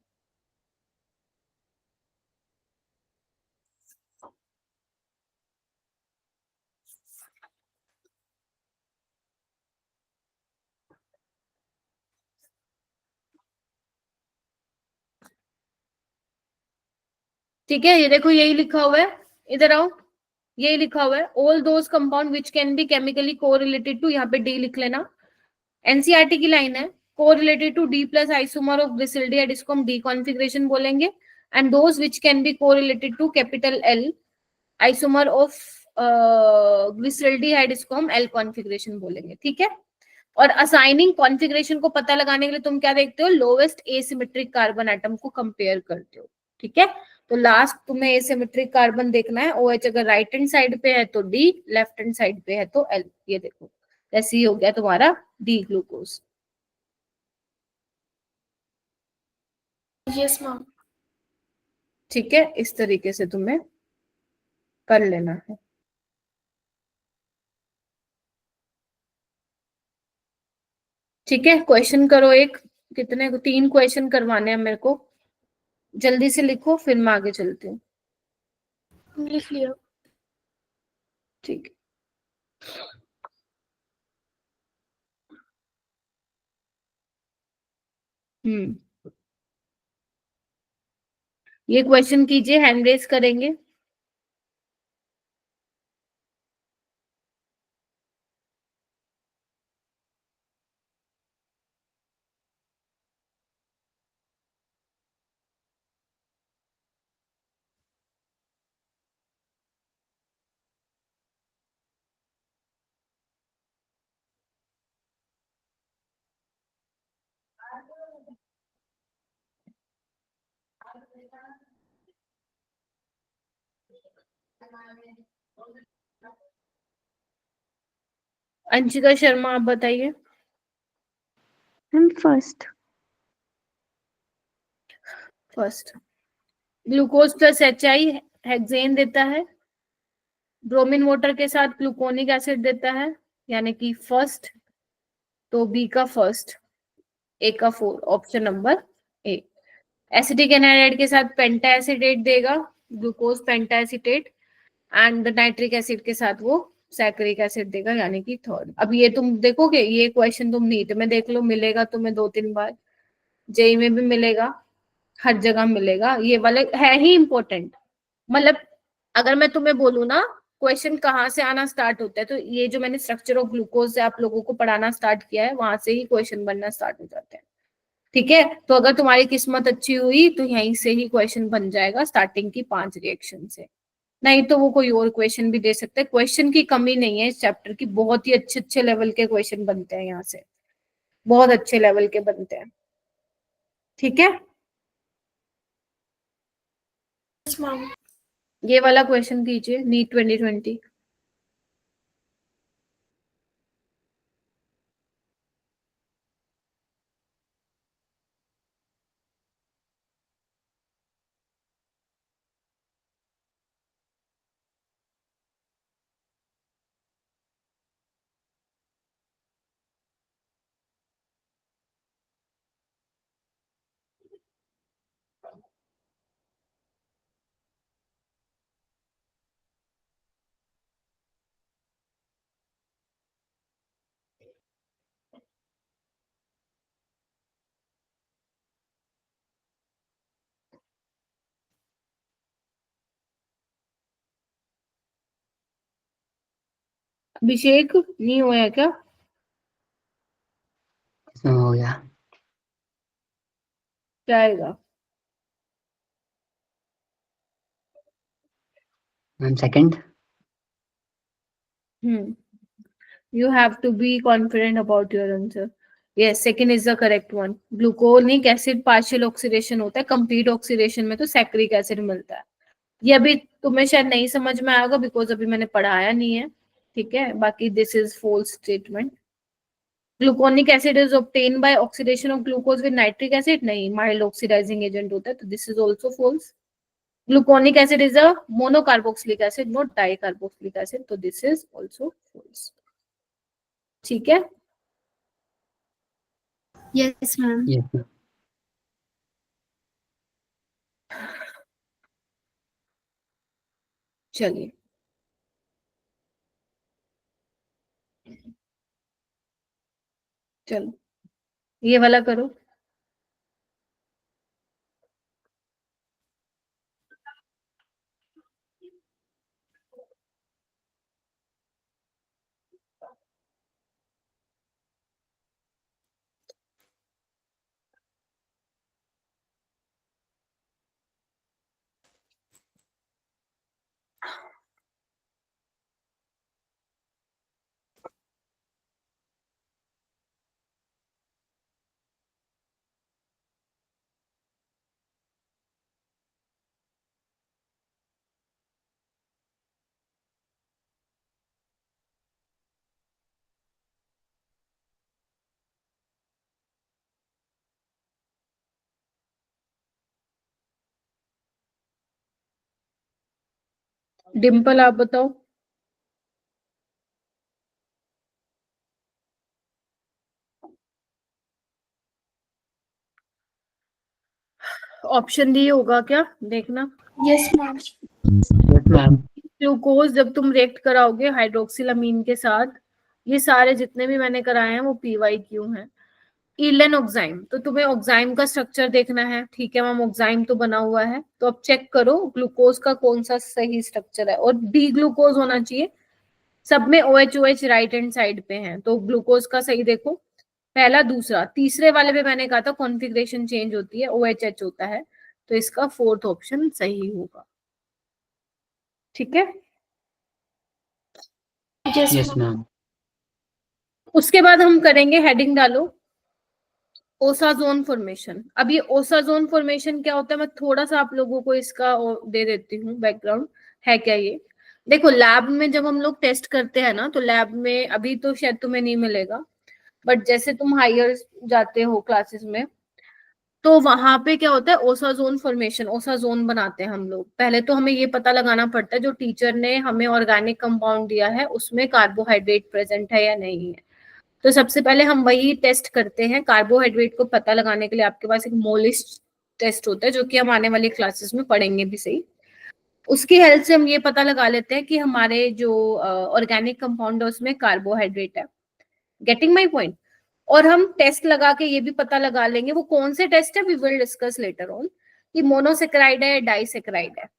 ठीक है, ये देखो यही लिखा हुआ है, इधर आओ, यही लिखा हुआ है, all those compound which can be chemically correlated to, यहाँ पे डी लिख लेना, एनसीईआरटी की लाइन है, correlated to D plus isomer of glycerol D, इसको हम डी कॉन्फिगरेशन बोलेंगे, and those which can be correlated to capital L isomer of glyceraldehyde, इसको हम एल कॉन्फिगरेशन बोलेंगे, ठीक है। और असाइनिंग कॉन्फिगरेशन को पता लगाने के लिए तुम क्या देखते हो, लोवेस्ट एसिमेट्रिक कार्बन एटम को कंपेयर करते हो, ठीक है। तो लास्ट तुम्हें एसिमेट्रिक कार्बन देखना है, OH अगर राइट हैंड साइड पे है तो डी, लेफ्ट हैंड साइड पे है तो एल, ये देखो ऐसे ही हो गया तुम्हारा डी ग्लूकोज। Yes ma'am. ठीक है, इस तरीके से तुम्हें कर लेना है। ठीक है, क्वेश्चन करो एक, कितने, 3 क्वेश्चन करवाने हैं मेरे को, जल्दी से लिखो फिर मैं आगे चलती हूँ। लिख लिया। ठीक है, ये क्वेश्चन कीजिए, हैंड रेस करेंगे। अंशिका शर्मा आप बताइए। Ma'am first. First, glucose plus HI hexane देता है, ब्रोमीन वाटर के साथ ग्लूकोनिक एसिड देता है, यानी कि फर्स्ट, तो बी का फर्स्ट, ए का 4, option number A. Acetic anhydride के साथ पेंटा एसिडेट देगा, glucose penta acetate, and nitric acid के साथ वो सैकरिक एसिड देगा, यानी कि थर्ड। अब ये तुम देखोगे, ये क्वेश्चन तुम नीट में देख लो, मिलेगा तुम्हें 2-3 बार, जेई में भी मिलेगा, हर जगह मिलेगा, ये वाले है ही इंपॉर्टेंट। मतलब अगर मैं तुम्हें बोलूँ ना क्वेश्चन कहाँ से आना स्टार्ट होता है, तो ये जो मैंने स्ट्रक्चर ऑफ ग्लूकोज से आप लोगों को पढ़ाना स्टार्ट किया है, वहां से ही क्वेश्चन बनना स्टार्ट हो जाते हैं। ठीक है, तो अगर तुम्हारी किस्मत अच्छी हुई तो यहीं से ही क्वेश्चन बन जाएगा, स्टार्टिंग की 5 रिएक्शन से, नहीं तो वो कोई और क्वेश्चन भी दे सकते हैं। क्वेश्चन की कमी नहीं है इस चैप्टर की, बहुत ही अच्छे अच्छे लेवल के क्वेश्चन बनते हैं यहाँ से, बहुत अच्छे लेवल के बनते हैं। ठीक है, यस मैम। ये वाला क्वेश्चन कीजिए, नीट 2020। अभिषेक नहीं हुआ क्या? इसमें हो गया। क्या आएगा? Ma'am second. You have to be confident about your answer. Yes, second is the correct one. Gluconic acid partial oxidation होता है, कंप्लीट ऑक्सीडेशन में तो सैक्रिक एसिड मिलता है। ये अभी तुम्हें शायद नहीं समझ में आएगा बिकॉज अभी मैंने पढ़ाया नहीं है। ठीक है, बाकी this is false statement. Gluconic acid is obtain by oxidation of glucose with nitric acid, नहीं, माइल्ड ऑक्सीडाइजिंग एजेंट होता है, तो this is also false. Gluconic acid is a monocarboxylic acid, not dicarboxylic acid, तो this is also false. ठीक है, yes ma'am. Yes ma'am. चलिए चलो ये वाला करो। डिम्पल आप बताओ। ऑप्शन डी होगा क्या, देखना। Yes, ma'am. Yes ma'am. Glucose जब तुम रिएक्ट कराओगे हाइड्रोक्सिलामीन के साथ, ये सारे जितने भी मैंने कराए हैं वो PYQ हैं। इलेन ऑक्साइम, तो तुम्हें ऑक्साइम का स्ट्रक्चर देखना है, ठीक है मैम, ऑक्साइम तो बना हुआ है, तो अब चेक करो ग्लूकोज का कौन सा सही स्ट्रक्चर है, और डी ग्लूकोज होना चाहिए। सब में OH राइट हैंड साइड पे है, तो ग्लूकोज का सही देखो, पहला दूसरा तीसरे वाले पे मैंने कहा था कॉन्फ़िगरेशन चेंज होती है, OHH होता है, तो इसका फोर्थ ऑप्शन सही होगा। ठीक है, Yes, यस ma'am. मैम। उसके बाद हम करेंगे, हेडिंग डालो, ओसाजोन फॉर्मेशन। अब ये ओसाजोन फॉर्मेशन क्या होता है, मैं थोड़ा सा आप लोगों को इसका दे देती हूँ बैकग्राउंड, है क्या ये। देखो लैब में जब हम लोग टेस्ट करते हैं ना, तो लैब में अभी तो शायद तुम्हें नहीं मिलेगा, बट जैसे तुम हायर जाते हो क्लासेस में, तो वहां पे क्या होता है, ओसाजोन फॉर्मेशन, ओसाजोन बनाते हैं हम लोग। पहले तो हमें ये पता लगाना पड़ता है जो टीचर ने हमें ऑर्गेनिक कंपाउंड दिया है उसमें कार्बोहाइड्रेट प्रेजेंट है या नहीं है। तो सबसे पहले हम वही टेस्ट करते हैं, कार्बोहाइड्रेट को पता लगाने के लिए आपके पास एक मोलिस टेस्ट होता है, जो कि हम आने वाली क्लासेस में पढ़ेंगे भी सही। उसकी हेल्प से हम ये पता लगा लेते हैं कि हमारे जो ऑर्गेनिक कंपाउंड है उसमें कार्बोहाइड्रेट है। Getting my point. और हम टेस्ट लगा के ये भी पता लगा लेंगे, वो कौन से टेस्ट है we will discuss later on, कि मोनोसेक्राइड है या डाइसेक्राइड है।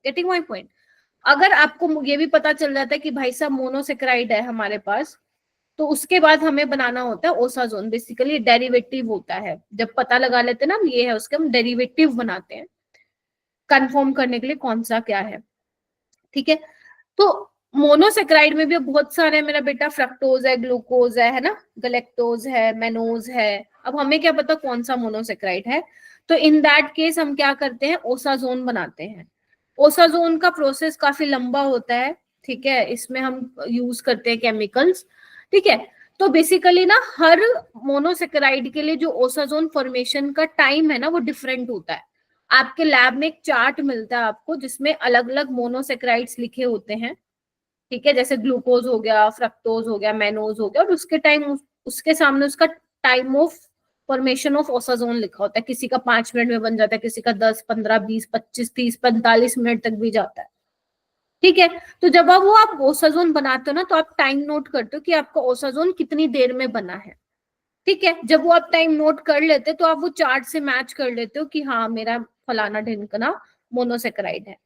Getting my point. अगर आपको ये भी पता चल जाता है कि भाई साहब मोनोसेक्राइड है हमारे पास, तो उसके बाद हमें बनाना होता है ओसाजोन, बेसिकली डेरिवेटिव होता है। जब पता लगा लेते हैं ना हम ये है उसके, हम डेरिवेटिव बनाते हैं कंफर्म करने के लिए कौन सा क्या है। ठीक है, तो मोनोसेक्राइड में भी बहुत सारे हैं मेरा बेटा, फ्रक्टोज है, ग्लूकोज है ना, गलेक्टोज है, मेनोज है। अब हमें क्या पता कौन सा मोनोसेक्राइड है, तो इन दैट केस हम क्या करते हैं, ओसाजोन बनाते हैं। ओसाजोन का प्रोसेस काफी लंबा होता है, ठीक है, इसमें हम यूज करते हैं केमिकल्स। ठीक है, तो बेसिकली ना हर मोनोसेक्राइड के लिए जो ओसाजोन फॉर्मेशन का टाइम है ना वो डिफरेंट होता है। आपके लैब में एक चार्ट मिलता है आपको जिसमें अलग अलग मोनोसेक्राइड्स लिखे होते हैं, ठीक है, जैसे ग्लूकोज हो गया, फ्रक्टोज हो गया, मेनोज हो गया, और उसके टाइम उसके सामने उसका time of formation of osazone लिखा होता है। किसी का 5 मिनट में बन जाता है, किसी का 10, 15, 20, 25, 30, 45 मिनट तक भी जाता है। ठीक है, तो जब आप वो आप ओसाजोन बनाते हो ना, तो आप टाइम नोट करते हो कि आपका ओसाजोन कितनी देर में बना है। ठीक है, जब वो आप टाइम नोट कर लेते तो आप वो चार्ट से मैच कर लेते हो कि हाँ मेरा फलाना ढिमकना मोनोसेक्राइड है।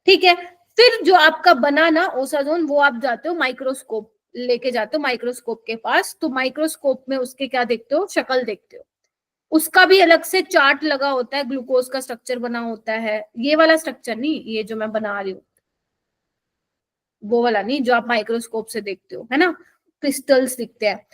ठीक है, फिर जो आपका बना ना ओसाजोन, वो आप जाते हो माइक्रोस्कोप लेके जाते हो माइक्रोस्कोप के पास, तो माइक्रोस्कोप में उसके क्या देखते हो, शक्ल देखते हो। उसका भी अलग से चार्ट लगा होता है, ग्लूकोज का स्ट्रक्चर बना होता है, ये वाला स्ट्रक्चर नहीं, ये जो मैं बना रही हूँ वो वाला नहीं, जो आप माइक्रोस्कोप से देखते हो, है ना, क्रिस्टल्स दिखते हैं,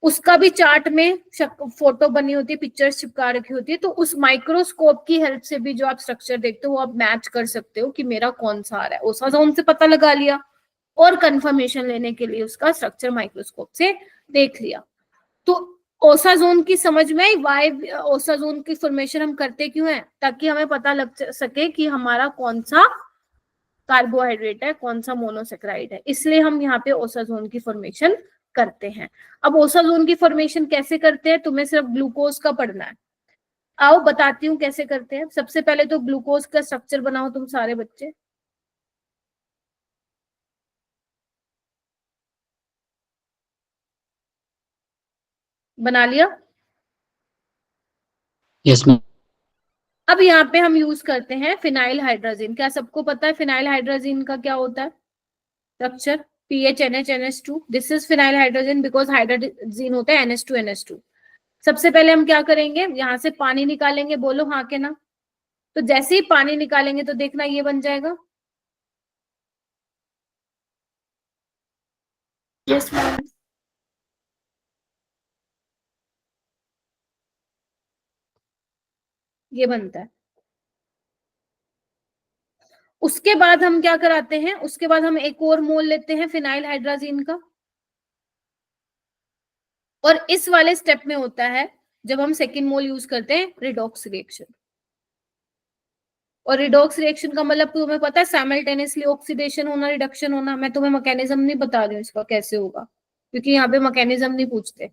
उसका भी चार्ट में फोटो बनी होती है, पिक्चर्स चिपका रखी होती है। तो उस माइक्रोस्कोप की हेल्प से भी जो आप स्ट्रक्चर देखते हो वो आप मैच कर सकते हो कि मेरा कौन सा आ रहा है। ओसाजोन से पता लगा लिया, और कंफर्मेशन लेने के लिए उसका स्ट्रक्चर माइक्रोस्कोप से देख लिया। तो ओसाजोन की समझ में आई, वाई ओसाजोन की फॉर्मेशन हम करते क्यों है, ताकि हमें पता लग सके कि हमारा कौन सा कार्बोहाइड्रेट है, कौन सा मोनोसेक्राइड है, इसलिए हम यहाँ पे ओसाजोन की फॉर्मेशन करते हैं। अब ओसाजोन की फॉर्मेशन कैसे करते हैं, तुम्हें सिर्फ ग्लूकोज का पढ़ना है। आओ बताती हूँ कैसे करते हैं। सबसे पहले तो ग्लूकोज का स्ट्रक्चर बनाओ तुम सारे बच्चे। बना लिया? Yes ma'am. अब यहाँ पे हम यूज करते हैं फिनाइल हाइड्रोजिन। क्या सबको पता है फिनाइल हाइड्रोजिन का क्या होता है structure? PHNH NH2, this is phenyl hydrogen because hydrazine होता है NH2NH2। सबसे पहले हम क्या करेंगे, यहाँ से पानी निकालेंगे, बोलो हाँ के ना। तो जैसे ही पानी निकालेंगे तो देखना ये बन जाएगा, Yes, ma'am. ये बनता है। उसके बाद हम क्या कराते हैं, उसके बाद हम एक और मोल लेते हैं फिनाइल हाइड्राजीन का, और इस वाले स्टेप में होता है जब हम सेकेंड मोल यूज करते हैं रिडॉक्स रिएक्शन। और रिडॉक्स रिएक्शन का मतलब तुम्हें पता है साइमल्टेनियसली ऑक्सीडेशन होना, रिडक्शन होना। मैं तुम्हें मैकेनिज्म नहीं बता रही हूँ इसका कैसे होगा, क्योंकि यहाँ पे मैकेनिज्म नहीं पूछते।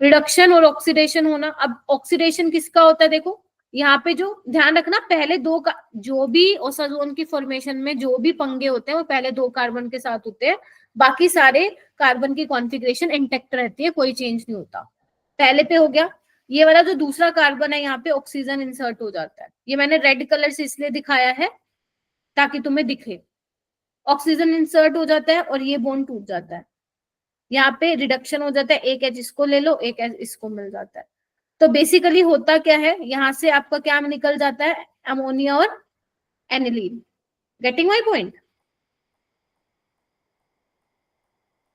रिडक्शन और ऑक्सीडेशन होना। अब ऑक्सीडेशन किसका होता है, देखो यहाँ पे जो ध्यान रखना, पहले दो का जो भी ओसाजोन की फॉर्मेशन में जो भी पंगे होते हैं वो पहले 2 कार्बन के साथ होते हैं, बाकी सारे कार्बन की कॉन्फ़िगरेशन इंटेक्ट रहती है, कोई चेंज नहीं होता। पहले पे हो गया, ये वाला जो दूसरा कार्बन है यहाँ पे ऑक्सीजन इंसर्ट हो जाता है। ये मैंने रेड कलर से इसलिए दिखाया है ताकि तुम्हें दिखे। ऑक्सीजन इंसर्ट हो जाता है और ये बॉन्ड टूट जाता है, यहाँ पे रिडक्शन हो जाता है, एक एच इसको ले लो, एक एच इसको मिल जाता है। तो बेसिकली होता क्या है, यहाँ से आपका क्या निकल जाता है, अमोनिया और aniline. Getting my point?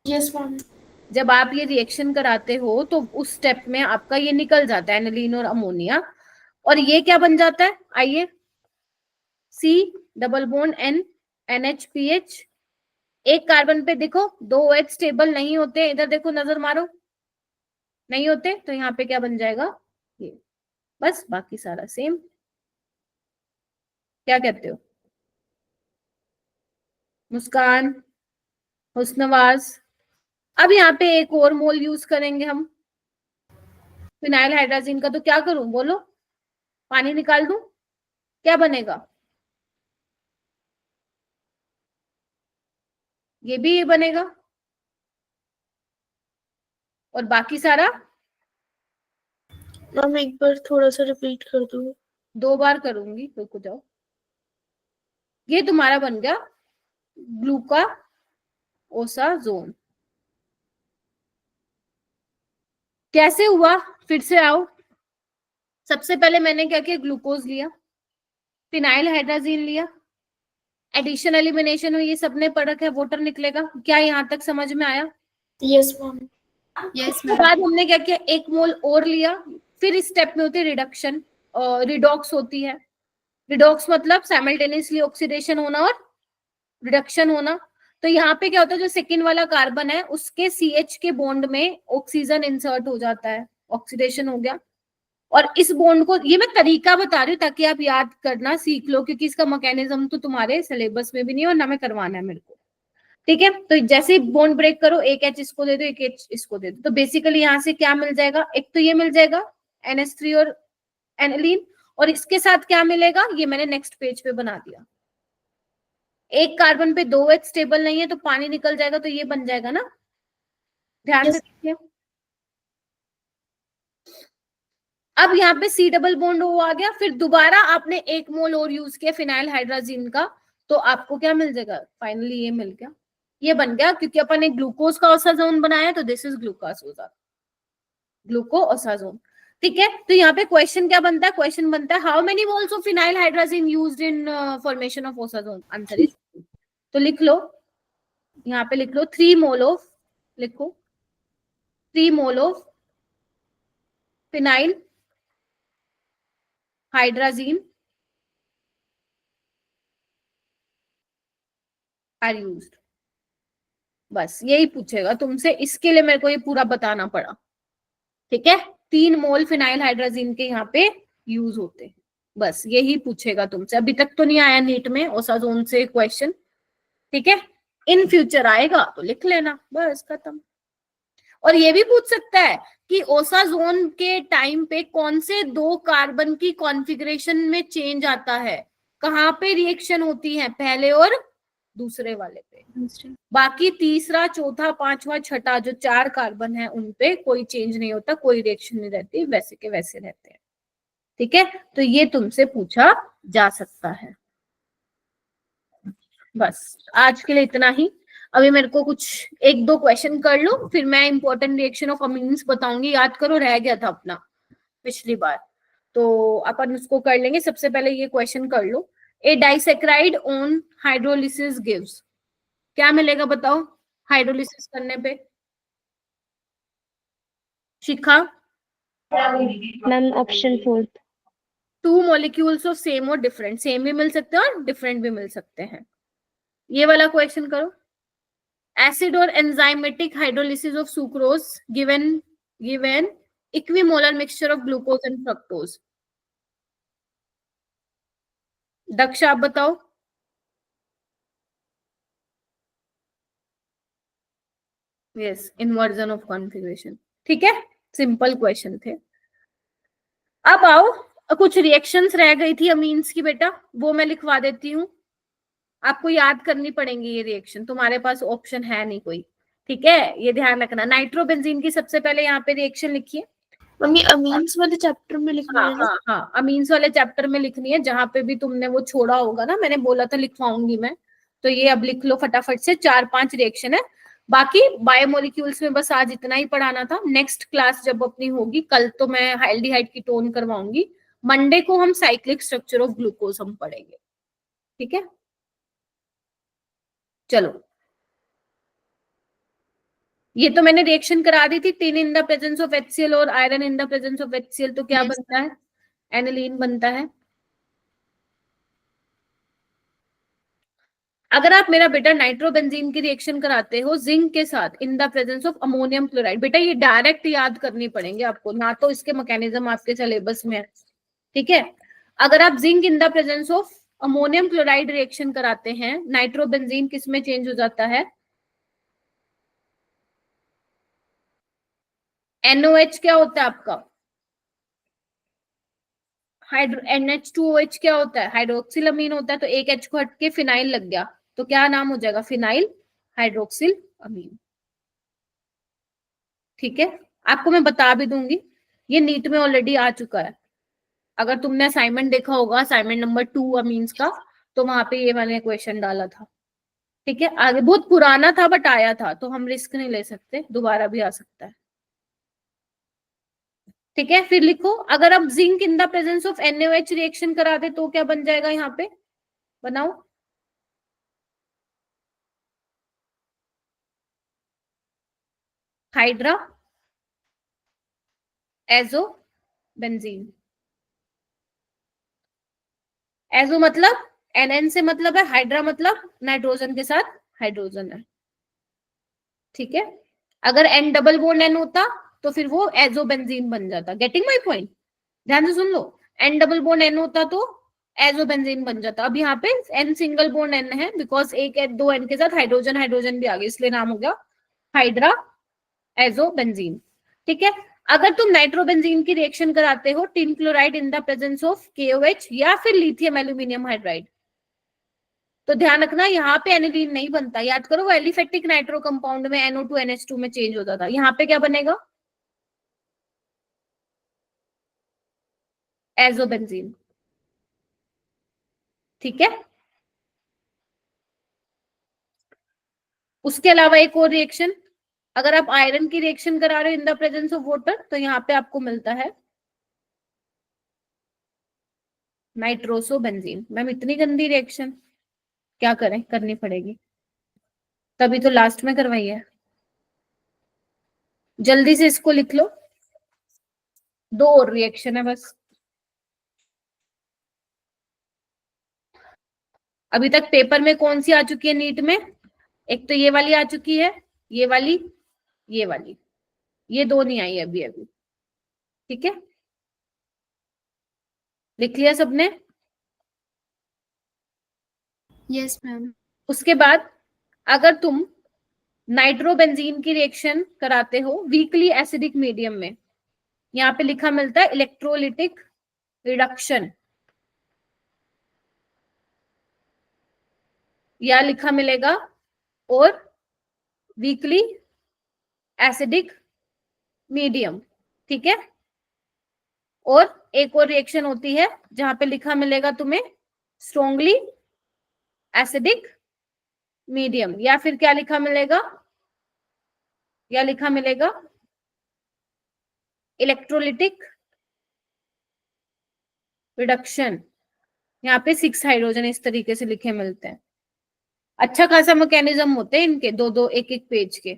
Yes, ma'am. जब आप ये रिएक्शन कराते हो तो उस स्टेप में आपका ये निकल जाता है एनिलीन और अमोनिया, और ये क्या बन जाता है, आइए, C double bond N NH एक कार्बन पे देखो 2 OH स्टेबल नहीं होते, इधर देखो नजर मारो, नहीं होते, तो यहाँ पे क्या बन जाएगा, ये। बस बाकी सारा सेम। क्या कहते हो मुस्कान, हुस्नवाज? अब यहाँ पे एक और मोल यूज करेंगे हम फिनाइल हाइड्राजीन का। तो क्या करूं, बोलो, पानी निकाल दूं, क्या बनेगा, ये भी ये बनेगा, और बाकी सारा मैम एक बार थोड़ा सा रिपीट कर दो। 2 बार करूंगी, रुक जाओ। ये तुम्हारा बन गया ग्लूका ओसाजोन। कैसे हुआ, फिर से आओ। सबसे पहले मैंने क्या किया, ग्लूकोज लिया, फिनाइल हाइड्राजीन लिया, एडिशन एलिमिनेशन हुई, ये सबने पढ़ रखा है, वाटर निकलेगा। क्या यहाँ तक समझ में आया? Yes, ma'am. Yes, उसके बाद हमने क्या किया, एक मोल और लिया। फिर इस स्टेप में होती है रिडक्शन, रिडॉक्स होती है। रिडॉक्स मतलब साइमल्टेनियसली ऑक्सीडेशन होना और रिडक्शन होना। तो यहाँ पे क्या होता है, जो सेकेंड वाला कार्बन है उसके CH के बॉन्ड में ऑक्सीजन इंसर्ट हो जाता है, ऑक्सीडेशन हो गया। और इस बॉन्ड को, ये मैं तरीका बता रही हूँ ताकि आप याद करना सीख लो, क्योंकि इसका मैकेनिज्म तो तुम्हारे सिलेबस में भी नहीं है और ना मैं करवाना है मेरे को, ठीक है। तो जैसे ही बॉन्ड ब्रेक करो, एक एच इसको दे दो, एक एच इसको दे दो, तो बेसिकली यहाँ से क्या मिल जाएगा, एक तो ये मिल जाएगा NH3 और एनिलीन, और इसके साथ क्या मिलेगा, ये मैंने नेक्स्ट पेज पे बना दिया। एक कार्बन पे 2 H स्टेबल नहीं है तो पानी निकल जाएगा, तो ये बन जाएगा ना, ध्यान से देखिए। अब यहाँ पे C डबल बॉन्ड O आ गया, फिर दोबारा आपने 1 मोल और यूज किया फिनाइल हाइड्राजीन का, तो आपको क्या मिल जाएगा, फाइनली ये मिल गया, ये बन गया, क्योंकि अपन ने ग्लूकोज का ओसाजोन बनाया, तो दिस इज ग्लूकोओसाजोन, ठीक है। तो यहाँ पे क्वेश्चन क्या बनता है, क्वेश्चन बनता है how many moles of phenyl hydrazine used in formation of osazone, answer is, तो लिख लो, यहाँ पे लिख लो 3 मोल ऑफ, लिखो 3 mole of phenyl hydrazine are used. बस यही पूछेगा तुमसे, इसके लिए मेरे को ये पूरा बताना पड़ा, ठीक है। 3 मोल फिनाइल हाइड्राजीन के यहाँ पे यूज होते हैं, बस यही पूछेगा तुमसे। अभी तक तो नहीं आया नीट में ओसाजोन से क्वेश्चन, ठीक है। इन फ्यूचर आएगा तो लिख लेना, बस खत्म। और ये भी पूछ सकता है कि ओसाजोन के टाइम पे कौन से 2 कार्बन की कॉन्फ़िगरेशन में चेंज आता है, कहाँ पे रिएक्शन होती है, पहले और दूसरे वाले पे। बाकी तीसरा, चौथा, पांचवा, छठा जो 4 कार्बन है उन पे कोई चेंज नहीं होता, कोई रिएक्शन नहीं रहती, वैसे के वैसे रहते हैं, ठीक है। तो ये तुमसे पूछा जा सकता है। बस आज के लिए इतना ही। अभी मेरे को कुछ 1-2 क्वेश्चन कर लो, फिर मैं इंपॉर्टेंट रिएक्शन ऑफ अमीन्स बताऊंगी। याद करो, रह गया था अपना पिछली बार, तो अपन उसको कर लेंगे। सबसे पहले ये क्वेश्चन कर लो, a disaccharide on hydrolysis gives, क्या मिलेगा बताओ, हाइड्रोलिसिस करने पे? Shikha? Ma'am option 4। 2 molecules of same और डिफरेंट, सेम भी मिल सकते हैं और डिफरेंट भी मिल सकते हैं। ये वाला क्वेश्चन करो। एसिड और enzymatic hydrolysis of sucrose given equimolar mixture of glucose and fructose. Daksh आप बताओ। Yes, inversion of configuration. ठीक है, सिंपल क्वेश्चन थे। अब आओ, कुछ रिएक्शंस रह गई थी अमीन्स की बेटा, वो मैं लिखवा देती हूँ। आपको याद करनी पड़ेंगी ये रिएक्शन, तुम्हारे पास ऑप्शन है नहीं कोई। ठीक है, ये ध्यान रखना। नाइट्रोबेंजीन की सबसे पहले यहाँ पे रिएक्शन लिखिए। मम्मी अमीन्स वाले चैप्टर में लिखना हाँ है ना? हाँ हाँ, अमीन्स वाले चैप्टर में लिखनी है, जहां पे भी तुमने वो छोड़ा होगा ना, मैंने बोला था लिखवाऊंगी मैं, तो ये अब लिख लो फटाफट से। 4-5 रिएक्शन है, बाकी बायोमोलिक्यूल्स में बस आज इतना ही पढ़ाना था। नेक्स्ट क्लास जब अपनी होगी कल, तो मैं एल्डिहाइड कीटोन करवाऊंगी। मंडे को हम साइक्लिक स्ट्रक्चर ऑफ ग्लूकोज हम पढ़ेंगे। ठीक है, चलो। ये तो मैंने रिएक्शन करा दी थी। Tin in the presence of HCl और iron in the presence of HCl, तो क्या Yes. बनता है? एनिलीन बनता है। अगर आप मेरा बेटा नाइट्रोबेंजीन की रिएक्शन कराते हो जिंक के साथ in the presence of ammonium chloride, बेटा ये डायरेक्ट याद करनी पड़ेंगे आपको, ना तो इसके मैकेनिज्म आपके सिलेबस में है। ठीक है, अगर आप zinc in the presence of ammonium chloride reaction कराते हैं, नाइट्रोबेंजीन किस में चेंज हो जाता है? NOH क्या होता है आपका? हाइड्रो NH2OH क्या होता है? हाइड्रोक्सिल अमीन होता है। तो एक H को हट के फिनाइल लग गया, तो क्या नाम हो जाएगा? फिनाइल हाइड्रोक्सिल अमीन। ठीक है, आपको मैं बता भी दूंगी, ये नीट में ऑलरेडी आ चुका है। अगर तुमने असाइनमेंट देखा होगा, असाइनमेंट नंबर 2 अमीन्स का, तो वहां पे ये मैंने क्वेश्चन डाला था। ठीक है, आगे बहुत पुराना था बट आया था, तो हम रिस्क नहीं ले सकते, दोबारा भी आ सकता है। ठीक है, फिर लिखो, अगर आप zinc in the presence of NaOH reaction करा दे तो क्या बन जाएगा? यहाँ पे बनाओ। Hydra azo benzene. एजो मतलब NN से मतलब है, हाइड्रा मतलब नाइट्रोजन के साथ हाइड्रोजन है। ठीक है, अगर N डबल बॉन्ड N होता तो फिर वो एजो बेंजीन बन जाता। Getting my point? ध्यान से सुन लो, N डबल बॉन्ड N होता तो एजो बेंजीन बन जाता। अब यहाँ पे N सिंगल बॉन्ड N है, बिकॉज एक दो N के साथ हाइड्रोजन हाइड्रोजन भी आ गया, इसलिए नाम हो गया हाइड्रा एजो बेंजीन। ठीक है, अगर तुम नाइट्रोबेंजीन की रिएक्शन कराते हो tin chloride in the presence of KOH या फिर लिथियम एल्यूमिनियम हाइड्राइड, तो ध्यान रखना यहाँ पे एनिलीन नहीं बनता। याद करो, वो एलिफेटिक नाइट्रो कंपाउंड में NO2 NH2 में चेंज होता था। यहाँ पे क्या बनेगा? एजोबेंजीन। ठीक है, उसके अलावा एक और रिएक्शन, अगर आप आयरन की रिएक्शन करा रहे हो in the presence of water, तो यहाँ पे आपको मिलता है नाइट्रोसोबेंजीन। मैम इतनी गंदी रिएक्शन, क्या करें, करनी पड़ेगी, तभी तो लास्ट में करवाई है। जल्दी से इसको लिख लो, 2 और रिएक्शन है बस। अभी तक पेपर में कौन सी आ चुकी है नीट में? एक तो ये वाली आ चुकी है, ये वाली, ये वाली, ये 2 नहीं आई अभी अभी। ठीक है, लिख लिया सबने? Yes ma'am. उसके बाद अगर तुम नाइट्रोबेंजीन की रिएक्शन कराते हो वीकली एसिडिक मीडियम में, यहाँ पे लिखा मिलता है इलेक्ट्रोलिटिक रिडक्शन, या लिखा मिलेगा और वीकली एसिडिक मीडियम। ठीक है, और एक और रिएक्शन होती है जहां पे लिखा मिलेगा तुम्हें स्ट्रोंगली एसिडिक मीडियम, या फिर क्या लिखा मिलेगा? या लिखा मिलेगा इलेक्ट्रोलिटिक रिडक्शन। यहाँ पे 6 हाइड्रोजन इस तरीके से लिखे मिलते हैं। अच्छा खासा मैकेनिज्म होते हैं इनके, दो दो एक एक पेज के।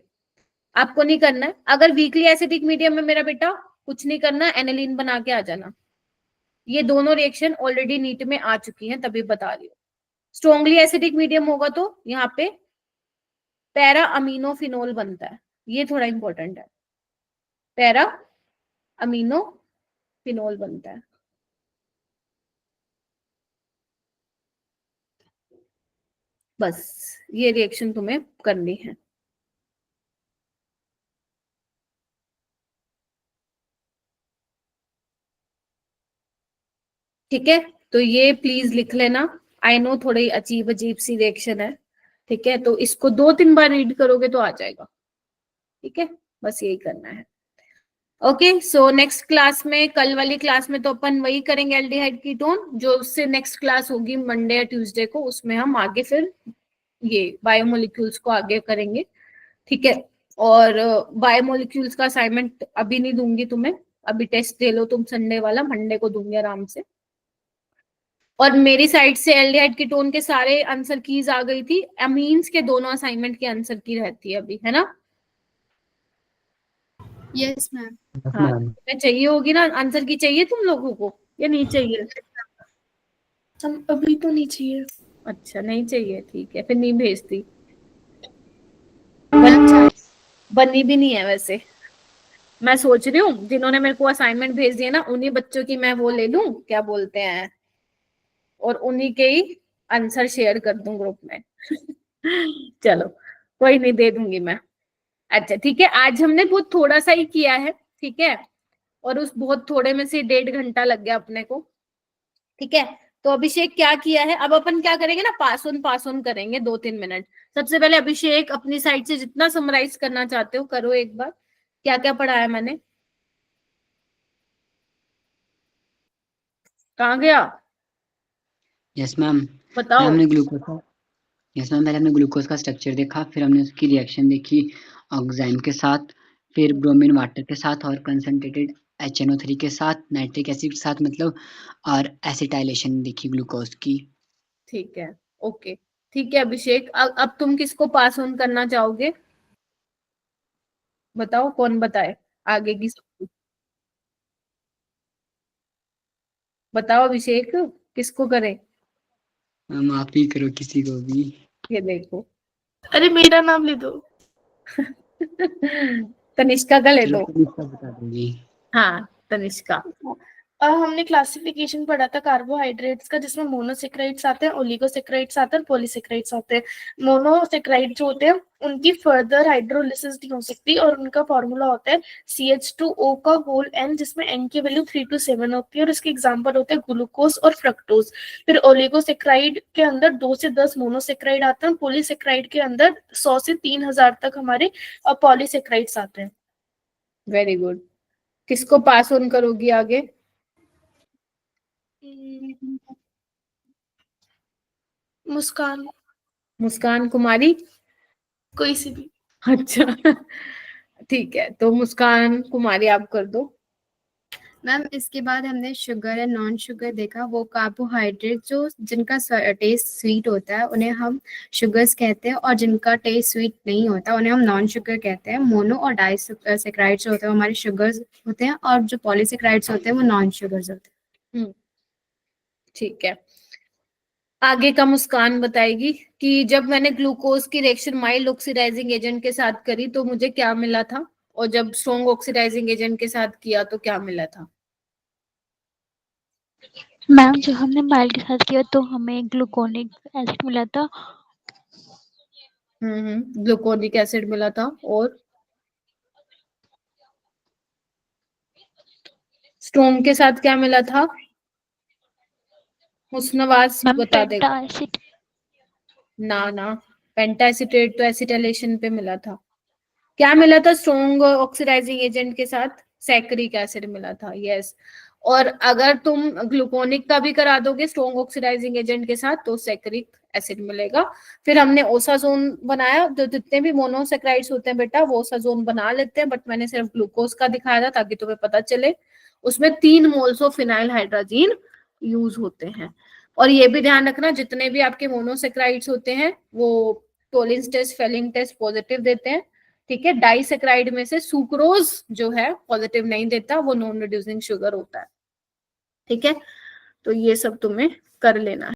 आपको नहीं करना है। अगर वीकली एसिडिक मीडियम में मेरा बेटा, कुछ नहीं करना, एनिलीन बना के आ जाना। ये दोनों रिएक्शन ऑलरेडी नीट में आ चुकी हैं, तभी बता रही हूँ। स्ट्रॉन्गली एसिडिक मीडियम होगा तो यहाँ पे पैरा अमीनोफिनोल बनता है, ये थोड़ा इंपॉर्टेंट है। पैरा अमीनोफिनोल बनता है। बस ये रिएक्शन तुम्हें करनी है। ठीक है, तो ये प्लीज लिख लेना। आई नो थोड़ी अजीब अजीब सी रिएक्शन है, ठीक है, तो इसको 2-3 बार रीड करोगे तो आ जाएगा। ठीक है, बस यही करना है। ओके, सो नेक्स्ट क्लास में, कल वाली क्लास में तो अपन वही करेंगे एल्डिहाइड कीटोन, जो उससे नेक्स्ट क्लास होगी मंडे या ट्यूसडे को, उसमें हम आगे फिर ये बायोमोलिक्यूल्स को आगे करेंगे। ठीक है, और बायोमोलिक्यूल्स का असाइनमेंट अभी नहीं दूंगी तुम्हें, अभी टेस्ट दे लो तुम संडे वाला, मंडे को दूंगी आराम से। और मेरी साइड से एल्डिहाइड कीटोन के सारे आंसर कीज आ गई थी, अमीन्स के दोनों असाइनमेंट की आंसर की रहती है अभी, है ना? Yes ma'am. हाँ, तुम्हें चाहिए होगी ना आंसर की, चाहिए तुम लोगों को या नहीं चाहिए? हम अभी तो नहीं चाहिए। अच्छा, नहीं चाहिए, ठीक है, फिर नहीं भेजती। मैम बनी भी नहीं है वैसे। मैं सोच रही हूँ जिन्होंने मेरे को असाइनमेंट भेज दिए ना, उन्हीं बच्चों की मैं वो ले लूं, क्या बोलते हैं, और उन्हीं के ही आंसर शेयर कर दूं ग्रुप में। चलो, कोई नहीं, दे दूंगी मैं। अच्छा ठीक है, आज हमने बहुत थोड़ा सा ही किया है, ठीक है, और उस बहुत थोड़े में से 1.5 घंटा लग गया अपने को। ठीक है, तो अभिषेक क्या किया है, अब अपन क्या करेंगे ना, पास ऑन करेंगे 2-3 मिनट। सबसे पहले अभिषेक अपनी साइड से जितना समराइज करना चाहते हो करो एक बार, क्या क्या पढ़ाया मैंने। कहाँ गया? Yes ma'am. बताओ। हमने ग्लूकोज का यस मैम, पहले हमने ग्लूकोज का स्ट्रक्चर देखा, फिर हमने उसकी रिएक्शन देखी ऑक्साइन के साथ, फिर ब्रोमीन वाटर के साथ, और कंसंट्रेटेड HNO3 के साथ, नाइट्रिक एसिड के साथ मतलब, और एसिटाइलेशन देखी ग्लूकोज की। ठीक है, ओके, ठीक है अभिषेक, अब तुम किसको पास ऑन करना चाहोगे, बताओ, कौन बताए आगे की सब? बताओ अभिषेक, किसको करें? मैम आप ही करो, किसी को भी। ये देखो। अरे मेरा नाम ले दो। तनिष्का का ले चलो दो। तुम इसका बता दूंगी। हाँ, तनिष्का। हमने क्लासिफिकेशन पढ़ा था कार्बोहाइड्रेट्स का, जिसमें मोनोसेक्राइड्स आते हैं, ओलिगोसेक्राइड्स आते हैं, पॉलीसेक्राइड्स आते हैं। मोनोसेक्राइड जो होते हैं उनकी फर्दर हाइड्रोलिसिस नहीं हो सकती, और उनका फॉर्मूला होता है CH2O का होल N, जिसमें N की वैल्यू 3 to 7 होती है, और इसके एग्जाम्पल होते हैं ग्लूकोज और फ्रक्टोज। फिर ओलिगोसेक्राइड के अंदर 2 से 10 मोनोसेक्राइड आते हैं, पॉलीसेक्राइड के अंदर 100 से 3000 तक हमारे पॉलीसेक्राइड्स आते हैं। Very good. किसको पास ऑन करोगी आगे? मुस्कान। मुस्कान कुमारी? कोई सी भी। अच्छा, ठीक है, तो मुस्कान कुमारी आप कर दो। मैम इसके बाद हमने शुगर एंड नॉन शुगर देखा। वो कार्बोहाइड्रेट जो जिनका टेस्ट स्वीट होता है उन्हें हम शुगर्स कहते हैं, और जिनका टेस्ट स्वीट नहीं होता उन्हें हम नॉन शुगर कहते हैं। मोनो और डाइसेक्राइड्स होते हैं हमारे शुगर्स होते हैं, और जो पॉलीसेक्राइड्स होते हैं वो नॉन शुगर्स होते हैं। ठीक है, आगे का मुस्कान बताएगी कि जब मैंने ग्लूकोज की रिएक्शन माइल्ड ऑक्सीडाइजिंग एजेंट के साथ करी तो मुझे क्या मिला था, और जब स्ट्रॉन्ग ऑक्सीडाइजिंग एजेंट के साथ किया तो क्या मिला था। मैम जो हमने माइल्ड के साथ किया तो हमें ग्लूकोनिक एसिड मिला था। ग्लूकोनिक एसिड मिला था, और स्ट्रॉन्ग के साथ क्या मिला था, हुस्नवाज मैम बता दे। पेंटा एसिड। ना, पेंटाएसिटेट तो एसिटाइलेशन पे मिला था। क्या मिला था स्ट्रॉन्ग ऑक्सीडाइजिंग एजेंट के साथ? सैकरिक एसिड मिला था, यस। और अगर तुम ग्लूकोनिक का भी करा दोगे स्ट्रॉन्ग ऑक्सीडाइजिंग एजेंट के साथ तो सैकरिक एसिड मिलेगा। फिर हमने ओसाजोन बनाया, जो जितने भी मोनोसेक्राइड्स होते हैं बेटा वो ओसाजोन बना लेते हैं, बट मैंने सिर्फ ग्लूकोज का दिखाया था ताकि तुम्हें पता चले। उसमें 3 moles of phenyl hydrazine use होते हैं। और ये भी ध्यान रखना जितने भी आपके मोनोसेक्राइड्स होते हैं वो Tollens test, Fehling test positive देते हैं, ठीक है। डाइसेक्राइड में से सुक्रोज जो है पॉजिटिव नहीं देता, वो नॉन रिड्यूसिंग शुगर होता है, ठीक है। तो ये सब तुम्हें कर लेना है।